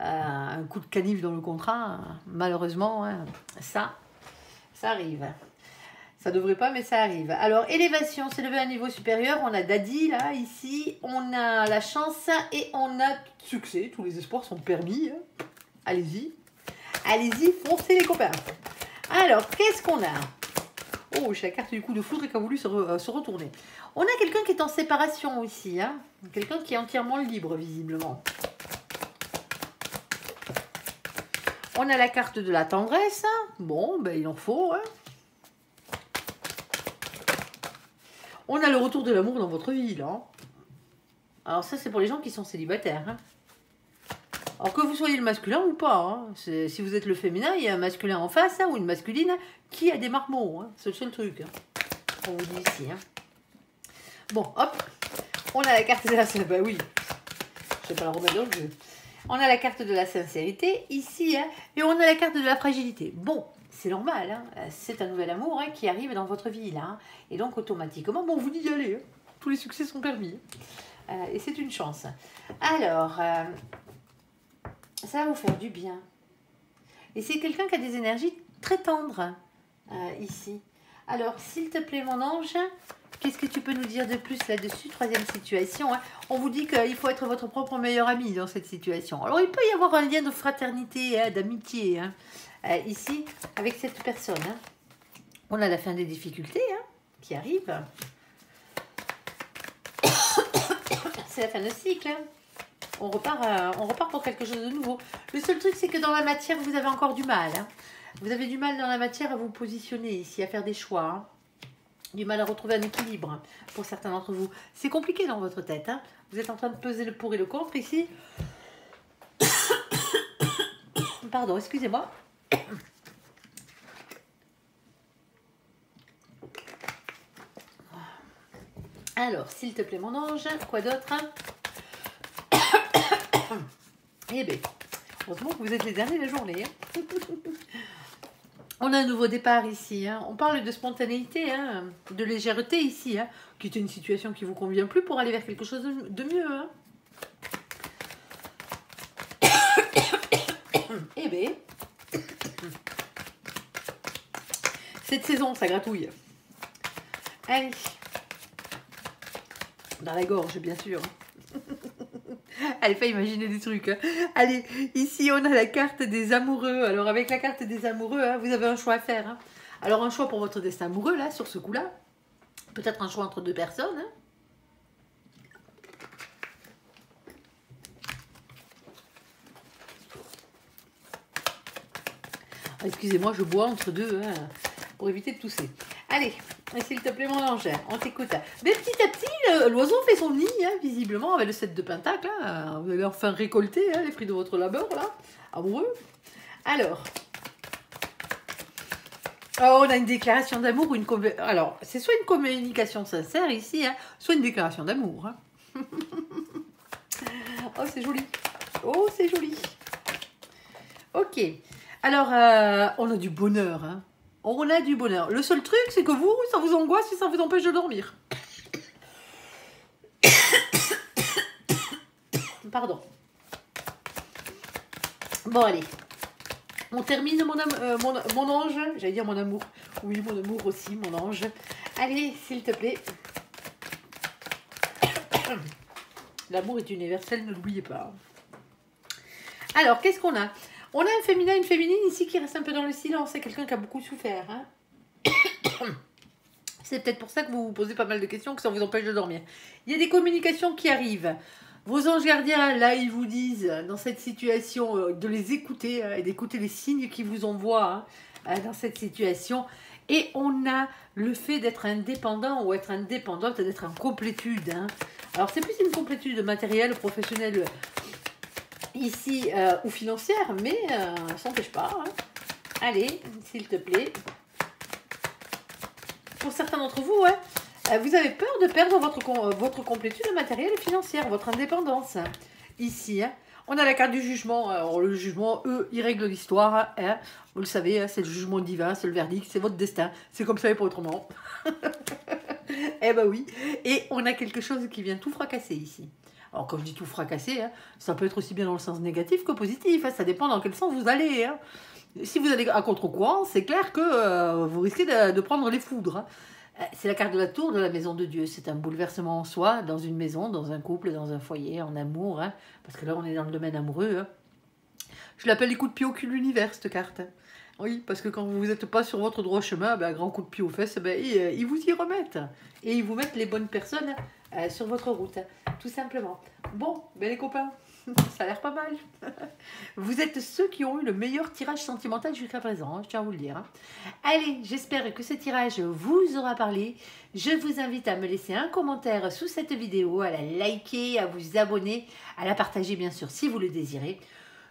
un coup de canif dans le contrat, malheureusement, hein, ça arrive. Ça devrait pas, mais ça arrive. Alors, élévation, s'élever à un niveau supérieur. On a Daddy, là, ici. On a la chance et on a succès. Tous les espoirs sont permis. Hein. Allez-y. Allez-y, foncez les copains. Alors, qu'est-ce qu'on a? Oh, j'ai la carte du coup de foudre qui a voulu se retourner. On a quelqu'un qui est en séparation aussi. Hein. Quelqu'un qui est entièrement libre, visiblement. On a la carte de la tendresse. Bon, ben il en faut, hein. On a le retour de l'amour dans votre vie, là. Alors ça, c'est pour les gens qui sont célibataires. Hein. Alors que vous soyez le masculin ou pas. Hein. Si vous êtes le féminin, il y a un masculin en face, hein, ou une masculine, qui a des marmots. Hein. C'est le seul truc. Hein. On vous dit ici. Hein. Bon, hop. On a la carte de la... Bah oui. Je sais pas la remettre dans le jeu. On a la carte de la sincérité, ici. Hein, et on a la carte de la fragilité. Bon. C'est normal, hein. C'est un nouvel amour hein, qui arrive dans votre vie, là. Hein. Et donc, automatiquement, bon, vous dit d'y aller. Hein. Tous les succès sont permis. Et c'est une chance. Alors, ça va vous faire du bien. Et c'est quelqu'un qui a des énergies très tendres, ici. Alors, s'il te plaît, mon ange, qu'est-ce que tu peux nous dire de plus là-dessus? Troisième situation. Hein. On vous dit qu'il faut être votre propre meilleur ami dans cette situation. Alors, il peut y avoir un lien de fraternité, hein, d'amitié, hein. Ici, avec cette personne. Hein. On a la fin des difficultés hein, qui arrive. C'est la fin de cycle. Hein. On repart pour quelque chose de nouveau. Le seul truc, c'est que dans la matière, vous avez encore du mal. Hein. Vous avez du mal dans la matière à vous positionner ici, à faire des choix. Hein. Du mal à retrouver un équilibre hein, pour certains d'entre vous. C'est compliqué dans votre tête. Hein. Vous êtes en train de peser le pour et le contre ici. Pardon, excusez-moi. Alors, s'il te plaît, mon ange, quoi d'autre? Eh bien, heureusement que vous êtes les derniers de la journée. Hein. On a un nouveau départ ici. Hein. On parle de spontanéité, hein, de légèreté ici, hein, qui est une situation qui vous convient plus pour aller vers quelque chose de mieux. Hein. Eh bien, cette saison, ça gratouille. Allez. Dans la gorge, bien sûr. Allez, pas imaginer des trucs. Hein. Allez, ici, on a la carte des amoureux. Alors, avec la carte des amoureux, hein, vous avez un choix à faire. Hein. Alors, un choix pour votre destin amoureux, là, sur ce coup-là. Peut-être un choix entre deux personnes. Hein. Excusez-moi, je bois entre deux hein, pour éviter de tousser. Allez, s'il te plaît, mon ange, on t'écoute. Mais petit à petit, l'oiseau fait son nid, hein, visiblement, avec le 7 de pentacle. Hein, vous allez enfin récolter hein, les fruits de votre labeur, là, amoureux. Alors, Oh, on a une déclaration d'amour ou une... Alors, c'est soit une communication sincère ici, hein, soit une déclaration d'amour. Hein. Oh, c'est joli. Oh, c'est joli. Ok. Alors, on a du bonheur. Hein. On a du bonheur. Le seul truc, c'est que vous, ça vous angoisse et ça vous empêche de dormir. Pardon. Bon, allez. On termine mon ange. J'allais dire mon amour. Oui, mon amour aussi, mon ange. Allez, s'il te plaît. L'amour est universel, ne l'oubliez pas. Alors, qu'est-ce qu'on a? On a un féminin, une féminine ici qui reste un peu dans le silence. C'est quelqu'un qui a beaucoup souffert. Hein. C'est peut-être pour ça que vous vous posez pas mal de questions, que ça vous empêche de dormir. Il y a des communications qui arrivent. Vos anges gardiens, là, ils vous disent, dans cette situation, de les écouter et d'écouter les signes qu'ils vous envoient dans cette situation. Et on a le fait d'être indépendant ou être indépendante, d'être en complétude. Hein. Alors, c'est plus une complétude matérielle, professionnelle, ici, ou financière, mais ça n'empêche pas. Hein. Allez, s'il te plaît. Pour certains d'entre vous, ouais. Vous avez peur de perdre votre complétude matérielle et financière, votre indépendance. Ici, hein, on a la carte du jugement. Alors, le jugement, eux, ils règlent l'histoire. Hein. Vous le savez, hein, c'est le jugement divin, c'est le verdict, c'est votre destin. C'est comme ça et pas autrement. Eh ben oui. Et on a quelque chose qui vient tout fracasser ici. Alors, quand je dis tout fracasser, hein, ça peut être aussi bien dans le sens négatif que positif. Hein, ça dépend dans quel sens vous allez. Hein. Si vous allez à contre-courant, c'est clair que vous risquez de prendre les foudres. Hein. C'est la carte de la tour de la maison de Dieu. C'est un bouleversement en soi, dans une maison, dans un couple, dans un foyer, en amour. Hein, parce que là, on est dans le domaine amoureux. Hein. Je l'appelle les coups de pied au cul de l'univers, cette carte. Oui, parce que quand vous n'êtes pas sur votre droit chemin, ben, un grand coup de pied aux fesses, ben, ils vous y remettent. Et ils vous mettent les bonnes personnes sur votre route, tout simplement. Bon, ben les copains, ça a l'air pas mal. Vous êtes ceux qui ont eu le meilleur tirage sentimental jusqu'à présent, hein, je tiens à vous le dire. Hein. Allez, j'espère que ce tirage vous aura parlé. Je vous invite à me laisser un commentaire sous cette vidéo, à la liker, à vous abonner, à la partager bien sûr si vous le désirez.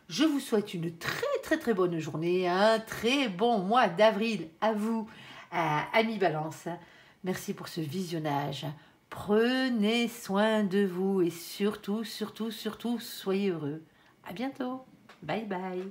Je vous souhaite une très bonne journée, un très bon mois d'avril à vous, amis Balance. Merci pour ce visionnage. Prenez soin de vous et surtout, soyez heureux. À bientôt. Bye bye.